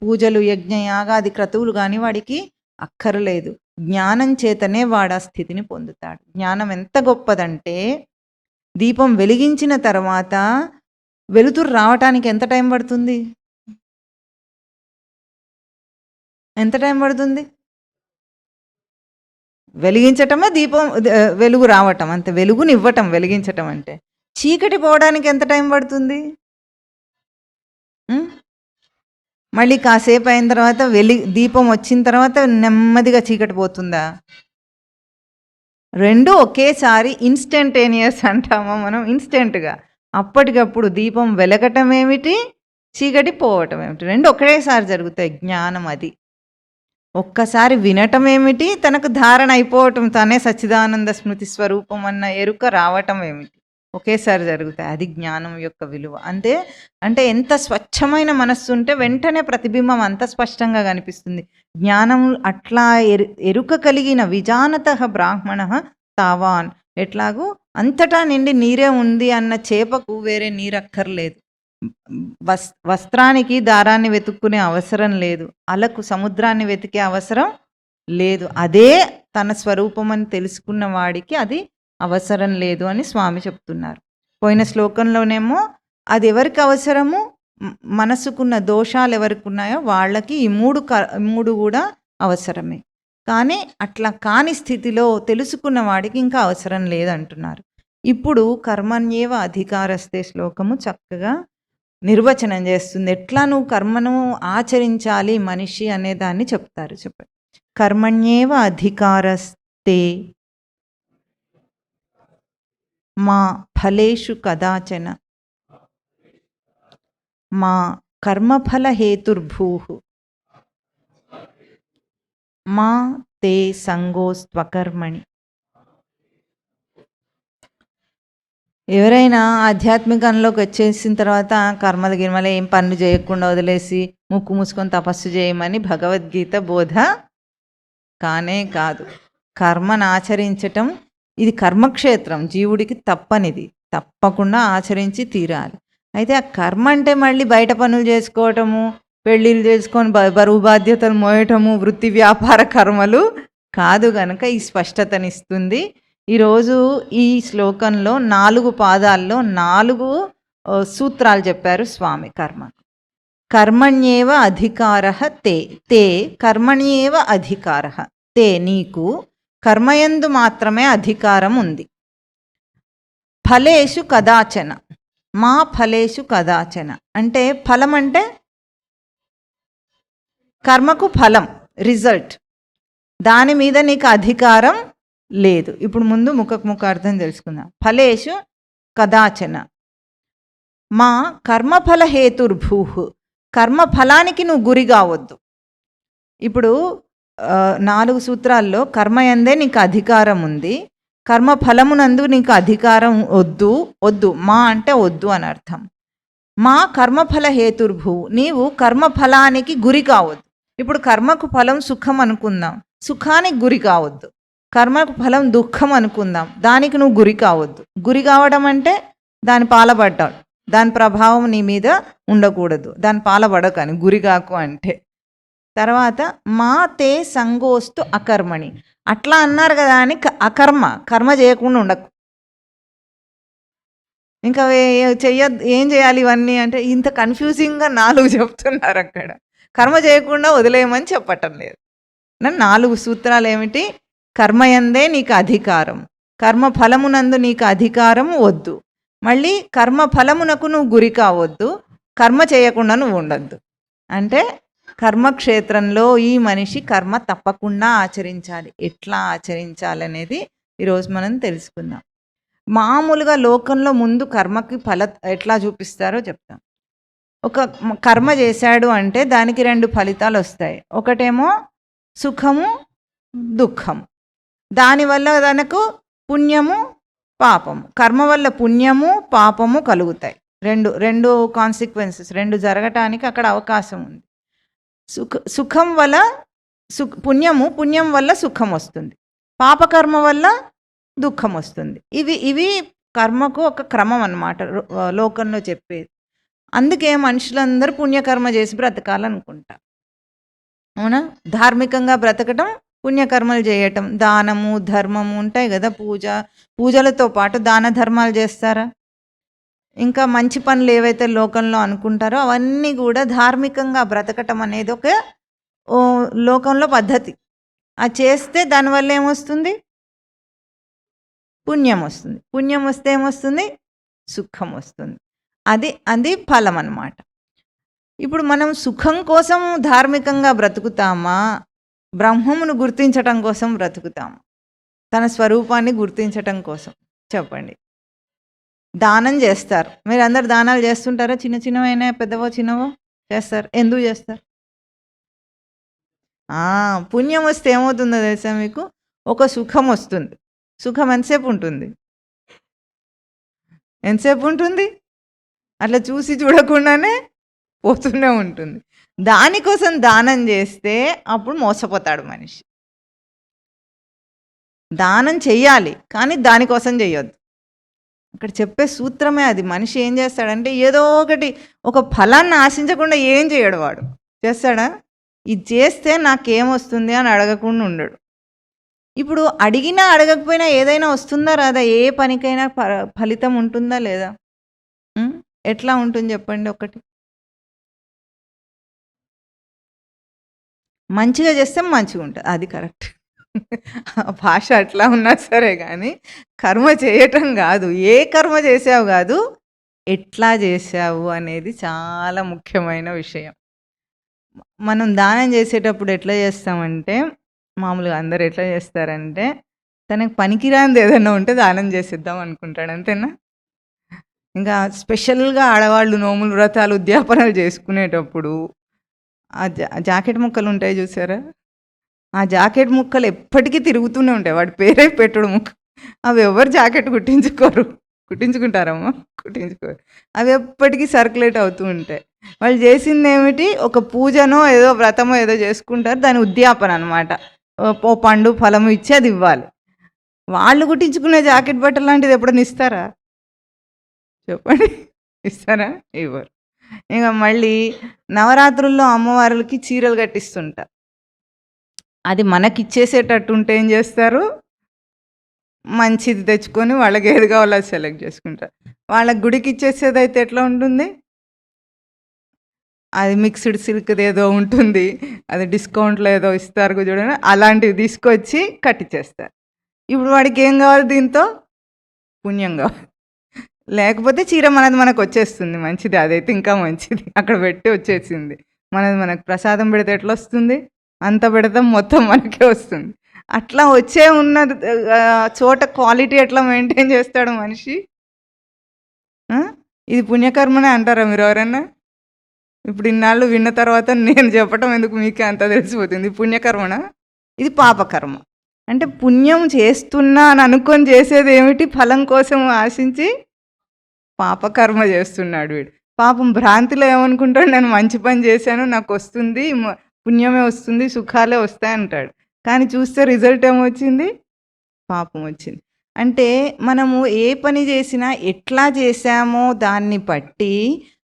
పూజలు యజ్ఞయాగాది క్రతువులు కానీ వాడికి అక్కర్లేదు. జ్ఞానం చేతనే వాడు ఆ స్థితిని పొందుతాడు. జ్ఞానం ఎంత గొప్పదంటే, దీపం వెలిగించిన తర్వాత వెలుతురు రావటానికి ఎంత టైం పడుతుంది? ఎంత టైం పడుతుంది? వెలిగించటమే దీపం, వెలుగు రావటం అంతే. వెలుగునివ్వటం వెలిగించటం అంటే. చీకటి పోవడానికి ఎంత టైం పడుతుంది? మళ్ళీ కాసేపు అయిన తర్వాత దీపం వచ్చిన తర్వాత నెమ్మదిగా చీకటి పోతుందా? రెండు ఒకేసారి ఇన్స్టంటేనియస్ అంటామా మనం, ఇన్స్టెంట్గా అప్పటికప్పుడు దీపం వెలగటం ఏమిటి, చీకటి పోవటం ఏమిటి, రెండు ఒకేసారి జరుగుతాయి. జ్ఞానం అది. ఒక్కసారి వినటం ఏమిటి, తనకు ధారణ అయిపోవటం, తానే సచ్చిదానంద స్మృతి స్వరూపం అన్న ఎరుక రావటం ఏమిటి, ఒకేసారి జరుగుతాయి. అది జ్ఞానం యొక్క విలువ. అంటే ఎంత స్వచ్ఛమైన మనస్సు ఉంటే వెంటనే ప్రతిబింబం అంత స్పష్టంగా కనిపిస్తుంది. జ్ఞానం అట్లా ఎరుక కలిగిన విజానత బ్రాహ్మణ తావాన్. ఎట్లాగూ అంతటా నిండి నీరే ఉంది అన్న చేపకు వేరే నీరక్కర్లేదు. వస్త్రానికి దారాన్ని వెతుక్కునే అవసరం లేదు. అలకు సముద్రాన్ని వెతికే అవసరం లేదు. అదే తన స్వరూపం అని తెలుసుకున్న వాడికి అది అవసరం లేదు అని స్వామి చెప్తున్నారు. పోయిన శ్లోకంలోనేమో అది ఎవరికి అవసరము, మనసుకున్న దోషాలు ఎవరికి ఉన్నాయో వాళ్ళకి ఈ మూడు కూడా అవసరమే. కానీ అట్లా కాని స్థితిలో తెలుసుకున్న వాడికి ఇంకా అవసరం లేదంటున్నారు. ఇప్పుడు కర్మణ్యేవ అధికారస్తే శ్లోకము చక్కగా నిర్వచనం చేస్తుంది. ఎట్లా నువ్వు కర్మను ఆచరించాలి మనిషి అనే దాన్ని చెప్తారు. చెప్పండి. కర్మణ్యేవ అధికారస్తే మా ఫలేషు కదాచన మా కర్మఫల హేతుర్భూః మా తే సంగోస్త్వకర్మణి. ఎవరైనా ఆధ్యాత్మికంలోకి వచ్చేసిన తర్వాత కర్మల గిర్మల ఏం పనులు చేయకుండా వదిలేసి ముక్కు మూసుకొని తపస్సు చేయమని భగవద్గీత బోధ కానే కాదు. కర్మను ఆచరించటం ఇది కర్మక్షేత్రం, జీవుడికి తప్పనిది, తప్పకుండా ఆచరించి తీరాలి. అయితే ఆ కర్మ అంటే మళ్ళీ బయట పనులు చేసుకోవటము, పెళ్ళిళ్ళు చేసుకొని బరువు బాధ్యతలు మోయటము, వృత్తి వ్యాపార కర్మలు కాదు. గనక ఈ స్పష్టతనిస్తుంది. ఈరోజు ఈ శ్లోకంలో 4 పాదాల్లో 4 సూత్రాలు చెప్పారు స్వామి. కర్మణ్యేవ అధికారః తే కర్మణ్యేవ అధికారః తే, నీకు కర్మయందు మాత్రమే అధికారం ఉంది. ఫలేషు కదాచన మా ఫలేషు కదాచన అంటే ఫలం అంటే కర్మకు ఫలం, రిజల్ట్, దాని మీద నీకు అధికారం లేదు. ఇప్పుడు ముందు ముఖ అర్థం తెలుసుకుందాం. ఫలేషు కదాచన మా కర్మఫల హేతుర్భూః, కర్మఫలానికి నువ్వు గురి కావద్దు. ఇప్పుడు 4 సూత్రాల్లో కర్మయందే నీకు అధికారం ఉంది, కర్మఫలమునందు నీకు అధికారం వద్దు. మా అంటే వద్దు అని అర్థం. మా కర్మఫల హేతుర్భూ, నీవు కర్మఫలానికి గురి కావద్దు. ఇప్పుడు కర్మకు ఫలం సుఖం అనుకుందాం, సుఖానికి గురి కావద్దు. కర్మకు ఫలం దుఃఖం అనుకుందాం, దానికి నువ్వు గురి కావద్దు. గురి కావడం అంటే దాని పాలబడ్డాడు, దాని ప్రభావం నీ మీద ఉండకూడదు. దాని పాలబడకని గురి కాకు అంటే. తర్వాత మా తే సంగోస్తు అకర్మణి, అట్లా అన్నారు కదా అని కర్మ చేయకుండా ఉండకు. ఇంకా ఏం చేయాలి ఇవన్నీ అంటే ఇంత కన్ఫ్యూజింగ్గా 4 చెప్తున్నారు అక్కడ. కర్మ చేయకుండా వదిలేయమని చెప్పటం లేదు. 4 సూత్రాలు ఏమిటి? కర్మయందే నీకు అధికారం, కర్మ ఫలమునందు నీకు అధికారం వద్దు, మళ్ళీ కర్మ ఫలమునకు నువ్వు గురి కావద్దు, కర్మ చేయకుండా నువ్వు ఉండద్దు. అంటే కర్మక్షేత్రంలో ఈ మనిషి కర్మ తప్పకుండా ఆచరించాలి. ఎట్లా ఆచరించాలనేది ఈరోజు మనం తెలుసుకుందాం. మామూలుగా లోకంలో ముందు కర్మకి ఎట్లా చూపిస్తారో చెప్తాం. ఒక కర్మ చేశాడు అంటే దానికి 2 ఫలితాలు వస్తాయి. ఒకటేమో సుఖము, దుఃఖం. దానివల్ల తనకు పుణ్యము పాపము, కర్మ వల్ల పుణ్యము పాపము కలుగుతాయి. రెండు రెండు కాన్సిక్వెన్సెస్, రెండు జరగటానికి అక్కడ అవకాశం ఉంది. సుఖం వల్ల పుణ్యం వల్ల సుఖం వస్తుంది, పాపకర్మ వల్ల దుఃఖం వస్తుంది. ఇవి కర్మకు ఒక క్రమం అన్నమాట లోకంలో చెప్పేది. అందుకే మనుషులందరూ పుణ్యకర్మ చేసి బ్రతకాలనుకుంటారు. అవునా? ధార్మికంగా బ్రతకటం, పుణ్యకర్మలు చేయటం, దానము ధర్మము ఉంటాయి కదా, పూజలతో పాటు దాన ధర్మాలు చేస్తారా? ఇంకా మంచి పనులు ఏవైతే లోకంలో అనుకుంటారో అవన్నీ కూడా ధార్మికంగా బ్రతకటం అనేది ఒక లోకంలో పద్ధతి. అది చేస్తే దానివల్ల ఏమొస్తుంది? పుణ్యం వస్తుంది. పుణ్యం వస్తే ఏమొస్తుంది? సుఖం వస్తుంది. అది ఫలం అన్నమాట. ఇప్పుడు మనం సుఖం కోసం ధార్మికంగా బ్రతుకుతామా, బ్రహ్మమును గుర్తించటం కోసం బ్రతుకుతామా, తన స్వరూపాన్ని గుర్తించటం కోసం? చెప్పండి. దానం చేస్తారు, మీరు అందరు దానాలు చేస్తుంటారా? చిన్న చిన్నవైనా పెద్దవో చిన్నవో చేస్తారు. ఎందుకు చేస్తారు? పుణ్యం వస్తే ఏమవుతుందో తెలుసా మీకు? ఒక సుఖం వస్తుంది. సుఖం ఎంతసేపు ఉంటుంది? ఎంతసేపు ఉంటుంది? అట్లా చూసి చూడకుండానే పోతూనే ఉంటుంది. దానికోసం దానం చేస్తే అప్పుడు మోసపోతాడు మనిషి. దానం చెయ్యాలి, కానీ దానికోసం చెయ్యొద్దు. అక్కడ చెప్పే సూత్రమే అది. మనిషి ఏం చేస్తాడంటే ఏదో ఒకటి, ఒక ఫలాన్ని ఆశించకుండా ఏం చేయడు వాడు. చేస్తాడా? ఇది చేస్తే నాకేమొస్తుంది అని అడగకుండా ఉండడు. ఇప్పుడు అడిగినా అడగకపోయినా ఏదైనా వస్తుందా రాదా? ఏ పనికైనా ఫలితం ఉంటుందా లేదా? ఎట్లా ఉంటుంది చెప్పండి ఒకటి. మంచిగా చేస్తే మంచిగా ఉంటుంది, అది కరెక్ట్. భాష అట్లా ఉన్నా సరే కానీ కర్మ చేయటం కాదు, ఏ కర్మ చేసావు కాదు, ఎట్లా చేసావు అనేది చాలా ముఖ్యమైన విషయం. మనం దానం చేసేటప్పుడు ఎట్లా చేస్తామంటే, మామూలుగా అందరు ఎట్లా చేస్తారంటే, తనకు పనికిరాంది ఏదైనా ఉంటే దానం చేసేద్దాం అనుకుంటాడు, అంతేనా? ఇంకా స్పెషల్గా ఆడవాళ్ళు నోములు వ్రతాలు ఉద్యాపనలు చేసుకునేటప్పుడు ఆ జాకెట్ ముక్కలు ఉంటాయి చూసారా? ఆ జాకెట్ ముక్కలు ఎప్పటికీ తిరుగుతూనే ఉంటాయి. వాడి పేరే పెట్టుడు ముక్క. అవి ఎవరు జాకెట్ కుట్టించుకుంటారమ్మా? కుట్టించుకోరు. అవి ఎప్పటికీ సర్క్యులేట్ అవుతూ ఉంటాయి. వాళ్ళు చేసింది ఏమిటి? ఒక పూజనో ఏదో వ్రతమో ఏదో చేసుకుంటారు, దాని ఉద్యాపన అనమాట. ఓ పండు ఫలము ఇచ్చి అది ఇవ్వాలి. వాళ్ళు కుట్టించుకునే జాకెట్ బట్టలు లాంటిది ఎప్పుడైనా ఇస్తారా? చెప్పండి, ఇస్తారా? ఇవ్వరు. ఇక మళ్ళీ నవరాత్రుల్లో అమ్మవార్లకి చీరలు కట్టిస్తుంటారు. అది మనకి ఇచ్చేసేటట్టు ఉంటే ఏం చేస్తారు? మంచిది తెచ్చుకొని వాళ్ళకి ఏది కావాలో అది సెలెక్ట్ చేసుకుంటారు. వాళ్ళకి గుడికి ఇచ్చేసేది అయితే ఎట్లా ఉంటుంది? అది మిక్స్డ్ సిల్క్ది ఏదో ఉంటుంది, అది డిస్కౌంట్లో ఏదో ఇస్తారు చూడండి, అలాంటివి తీసుకొచ్చి కట్టించేస్తారు. ఇప్పుడు వాడికి ఏం కావాలి? దీంతో పుణ్యం కావాలి. లేకపోతే చీర మనకు వచ్చేస్తుంది, మంచిది, అదైతే ఇంకా మంచిది, అక్కడ పెట్టి వచ్చేసింది. మనకు ప్రసాదం పెడితే ఎట్లా వస్తుంది? అంత పెడతాం, మొత్తం మనకే వస్తుంది. అట్లా వచ్చే ఉన్న చోట క్వాలిటీ ఎట్లా మెయింటైన్ చేస్తాడు మనిషి? ఇది పుణ్యకర్మనే అంటారా మీరు ఎవరన్నా? ఇప్పుడు ఇన్నాళ్ళు విన్న తర్వాత నేను చెప్పటం ఎందుకు, మీకే అంతా తెలిసిపోతుంది. పుణ్యకర్మనా? ఇది పాపకర్మ. అంటే పుణ్యం చేస్తున్నా అని అనుకొని చేసేది ఏమిటి? ఫలం కోసం ఆశించి పాపకర్మ చేస్తున్నాడు వీడు. పాపం భ్రాంతిలో ఏమనుకుంటాడు? నేను మంచి పని చేశాను, నాకు వస్తుంది, పుణ్యమే వస్తుంది, సుఖాలే వస్తాయంటాడు. కానీ చూస్తే రిజల్ట్ ఏమొచ్చింది? పాపం వచ్చింది. అంటే మనము ఏ పని చేసినా ఎట్లా చేశామో దాన్ని బట్టి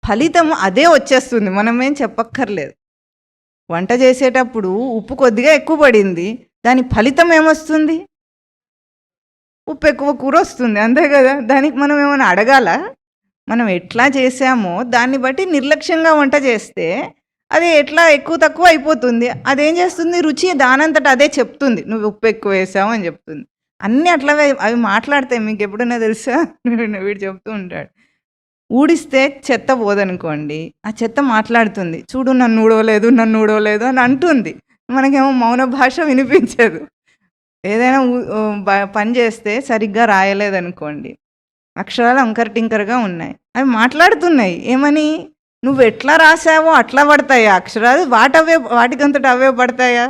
ఫలితం అదే వచ్చేస్తుంది, మనమేం చెప్పక్కర్లేదు. వంట చేసేటప్పుడు ఉప్పు కొద్దిగా ఎక్కువ పడింది, దాని ఫలితం ఏమొస్తుంది? ఉప్పు ఎక్కువ కూర వస్తుంది, అంతే కదా. దానికి మనం ఏమైనా అడగాల? మనం ఎట్లా చేసామో దాన్ని బట్టి నిర్లక్ష్యంగా వంట చేస్తే అది ఎట్లా ఎక్కువ తక్కువ అయిపోతుంది. అదేం చేస్తుంది? రుచి దానంతటా అదే చెప్తుంది, నువ్వు ఉప్పు ఎక్కువ వేసావు అని చెప్తుంది. అన్నీ అట్లవే అవి మాట్లాడతాయి. మీకు ఎప్పుడైనా తెలుసా? వీడు చెప్తూ ఉంటాడు, ఊడిస్తే చెత్త పోదనుకోండి, ఆ చెత్త మాట్లాడుతుంది, చూడు నన్ను ఊడవలేదు అని అంటుంది. మనకేమో మౌన భాష వినిపించదు. ఏదైనా పని చేస్తే సరిగ్గా రాయలేదనుకోండి, అక్షరాలు అంకర్ టింకర్గా ఉన్నాయి, అవి మాట్లాడుతున్నాయి. ఏమని? నువ్వు ఎట్లా రాసావో అట్లా పడతాయా అక్షరాలు? వాటికంతట అవే పడతాయా?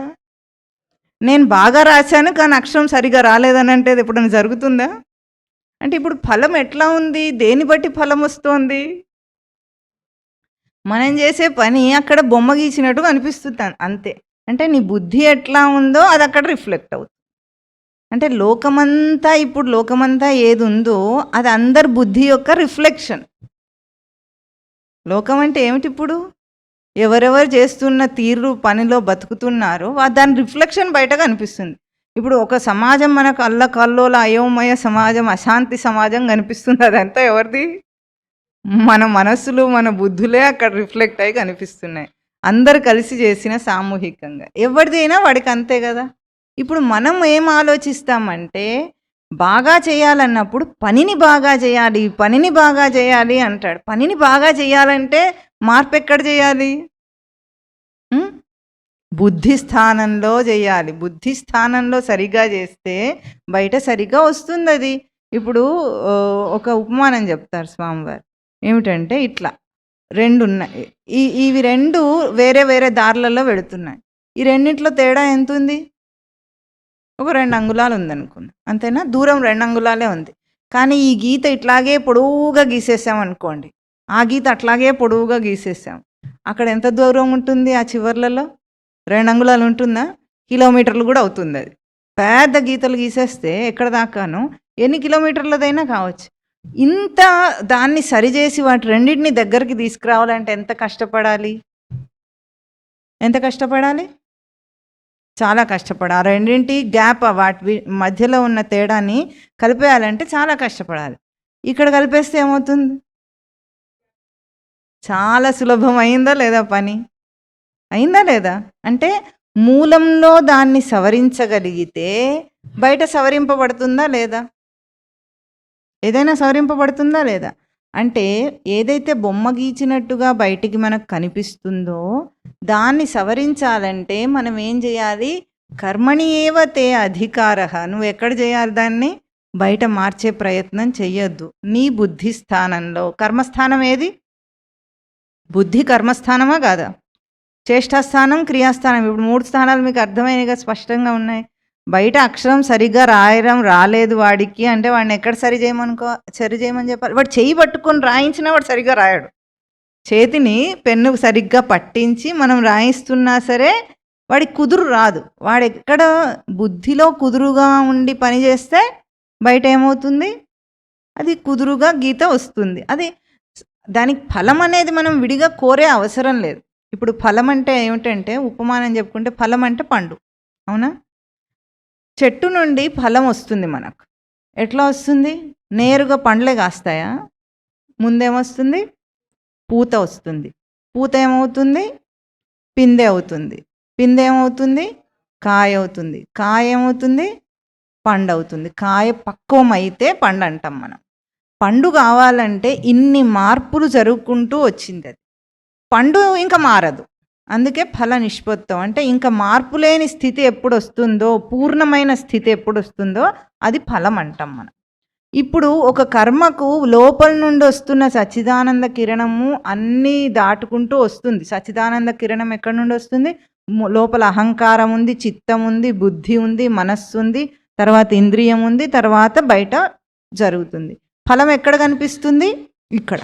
నేను బాగా రాశాను కానీ అక్షరం సరిగా రాలేదని అంటే అది ఎప్పుడైనా జరుగుతుందా? అంటే ఇప్పుడు ఫలం ఎట్లా ఉంది? దేన్ని బట్టి ఫలం వస్తోంది? మనం చేసే పని అక్కడ బొమ్మ గీసినట్టు అనిపిస్తుంది అంతే. అంటే నీ బుద్ధి ఎట్లా ఉందో అది అక్కడ రిఫ్లెక్ట్ అవుతుంది. అంటే లోకమంతా ఏది ఉందో అది అందరి బుద్ధి యొక్క రిఫ్లెక్షన్. లోకం అంటే ఏమిటి ఇప్పుడు? ఎవరెవరు చేస్తున్న తీరు పనిలో బతుకుతున్నారో దాని రిఫ్లెక్షన్ బయట కనిపిస్తుంది. ఇప్పుడు ఒక సమాజం మనకు అల్లకల్లోల అయోమయ సమాజం, అశాంతి సమాజం కనిపిస్తుంది. అదంతా ఎవరిది? మన మనస్సులు, మన బుద్ధులే అక్కడ రిఫ్లెక్ట్ అయ్యి కనిపిస్తున్నాయి. అందరు కలిసి చేసిన సామూహికంగా. ఎవరిదైనా వాడికి అంతే కదా. ఇప్పుడు మనం ఏం ఆలోచిస్తామంటే బాగా చేయాలన్నప్పుడు పనిని బాగా చేయాలి అంటాడు. పనిని బాగా చేయాలంటే మార్పు ఎక్కడ చేయాలి? బుద్ధి స్థానంలో చేయాలి. బుద్ధి స్థానంలో సరిగా చేస్తే బయట సరిగా వస్తుంది అది. ఇప్పుడు ఒక ఉపమానం చెప్తారు స్వామివారు. ఏమిటంటే ఇట్లా 2 ఉన్నాయి. ఇవి 2 వేరే వేరే దారులలో వెళుతున్నాయి. ఈ రెండిట్లో తేడా ఎంత ఉంది? ఒక 2 అంగుళాలు ఉందనుకుందాం, అంతేనా? దూరం 2 అంగుళాలే ఉంది. కానీ ఈ గీత ఇట్లాగే పొడవుగా గీసేసాం అనుకోండి, ఆ గీత అట్లాగే పొడవుగా గీసేసాం. అక్కడ ఎంత దూరం ఉంటుంది? ఆ చివర్లలో 2 అంగుళాలు ఉంటుందా? కిలోమీటర్లు కూడా అవుతుంది. అది పెద్ద గీతలు గీసేస్తే ఎక్కడ దాకాను ఎన్ని కిలోమీటర్లదైనా కావచ్చు. ఇంత దాన్ని సరిచేసి వాటి రెండింటిని దగ్గరికి తీసుకురావాలంటే ఎంత కష్టపడాలి? చాలా కష్టపడాలి. ఆ రెండింటి గ్యాప్, వాటి మధ్యలో ఉన్న తేడాన్ని కలిపేయాలంటే చాలా కష్టపడాలి. ఇక్కడ కలిపేస్తే ఏమవుతుంది? చాలా సులభం. అయిందా లేదా? పని అయిందా లేదా? అంటే మూలంలో దాన్ని సవరించగలిగితే బయట సవరింపబడుతుందా లేదా? ఏదైనా సవరింపబడుతుందా లేదా? అంటే ఏదైతే బొమ్మ గీచినట్టుగా బయటికి మనకు కనిపిస్తుందో దాన్ని సవరించాలంటే మనం ఏం చేయాలి? కర్మణి ఏవ తే అధికారః. నువ్వు ఎక్కడ చేయాలి? దాన్ని బయట మార్చే ప్రయత్నం చెయ్యొద్దు. నీ బుద్ధి స్థానంలో. కర్మస్థానం ఏది? బుద్ధి కర్మస్థానమా కాదా? చేష్టాస్థానం, క్రియాస్థానం. ఇప్పుడు 3 స్థానాలు మీకు అర్థమైనగా స్పష్టంగా ఉన్నాయి. బయట అక్షరం సరిగ్గా రాలేదు వాడికి అంటే వాడిని ఎక్కడ సరి చేయమని చెప్పాలి? వాడు చెయ్యి పట్టుకొని రాయించినా వాడు సరిగ్గా రాయడు. చేతిని పెన్ను సరిగ్గా పట్టించి మనం రాయిస్తున్నా సరే వాడికి కుదురు రాదు. వాడు ఎక్కడ బుద్ధిలో కుదురుగా ఉండి పని చేస్తే బయట ఏమవుతుంది? అది కుదురుగా గీత వస్తుంది. అది దానికి ఫలం అనేది మనం విడిగా కోరే అవసరం లేదు. ఇప్పుడు ఫలం అంటే ఏమిటంటే, ఉపమానం చెప్పుకుంటే ఫలం అంటే పండు, అవునా? చెట్టు నుండి ఫలం వస్తుంది మనకు. ఎట్లా వస్తుంది? నేరుగా పండ్లే కాస్తాయా? ముందేమొస్తుంది? పూత వస్తుంది. పూత ఏమవుతుంది? పిందె అవుతుంది. పిందె ఏమవుతుంది? కాయ అవుతుంది. కాయ ఏమవుతుంది? పండు అవుతుంది. కాయ పక్వమైతే పండు అంటాం మనం. పండు కావాలంటే ఇన్ని మార్పులు జరుగుకుంటూ వచ్చింది. అది పండు ఇంకా మారదు. అందుకే ఫల నిష్పత్తం. అంటే ఇంకా మార్పు లేని స్థితి ఎప్పుడు వస్తుందో, పూర్ణమైన స్థితి ఎప్పుడు వస్తుందో అది ఫలం అంటాం మనం. ఇప్పుడు ఒక కర్మకు లోపల నుండి వస్తున్న సచ్చిదానంద కిరణము అన్నీ దాటుకుంటూ వస్తుంది. సచ్చిదానంద కిరణం ఎక్కడి నుండి వస్తుంది? లోపల అహంకారం ఉంది, చిత్తం ఉంది, బుద్ధి ఉంది, మనస్సు ఉంది, తర్వాత ఇంద్రియం ఉంది, తర్వాత బయట జరుగుతుంది. ఫలం ఎక్కడ కనిపిస్తుంది? ఇక్కడ.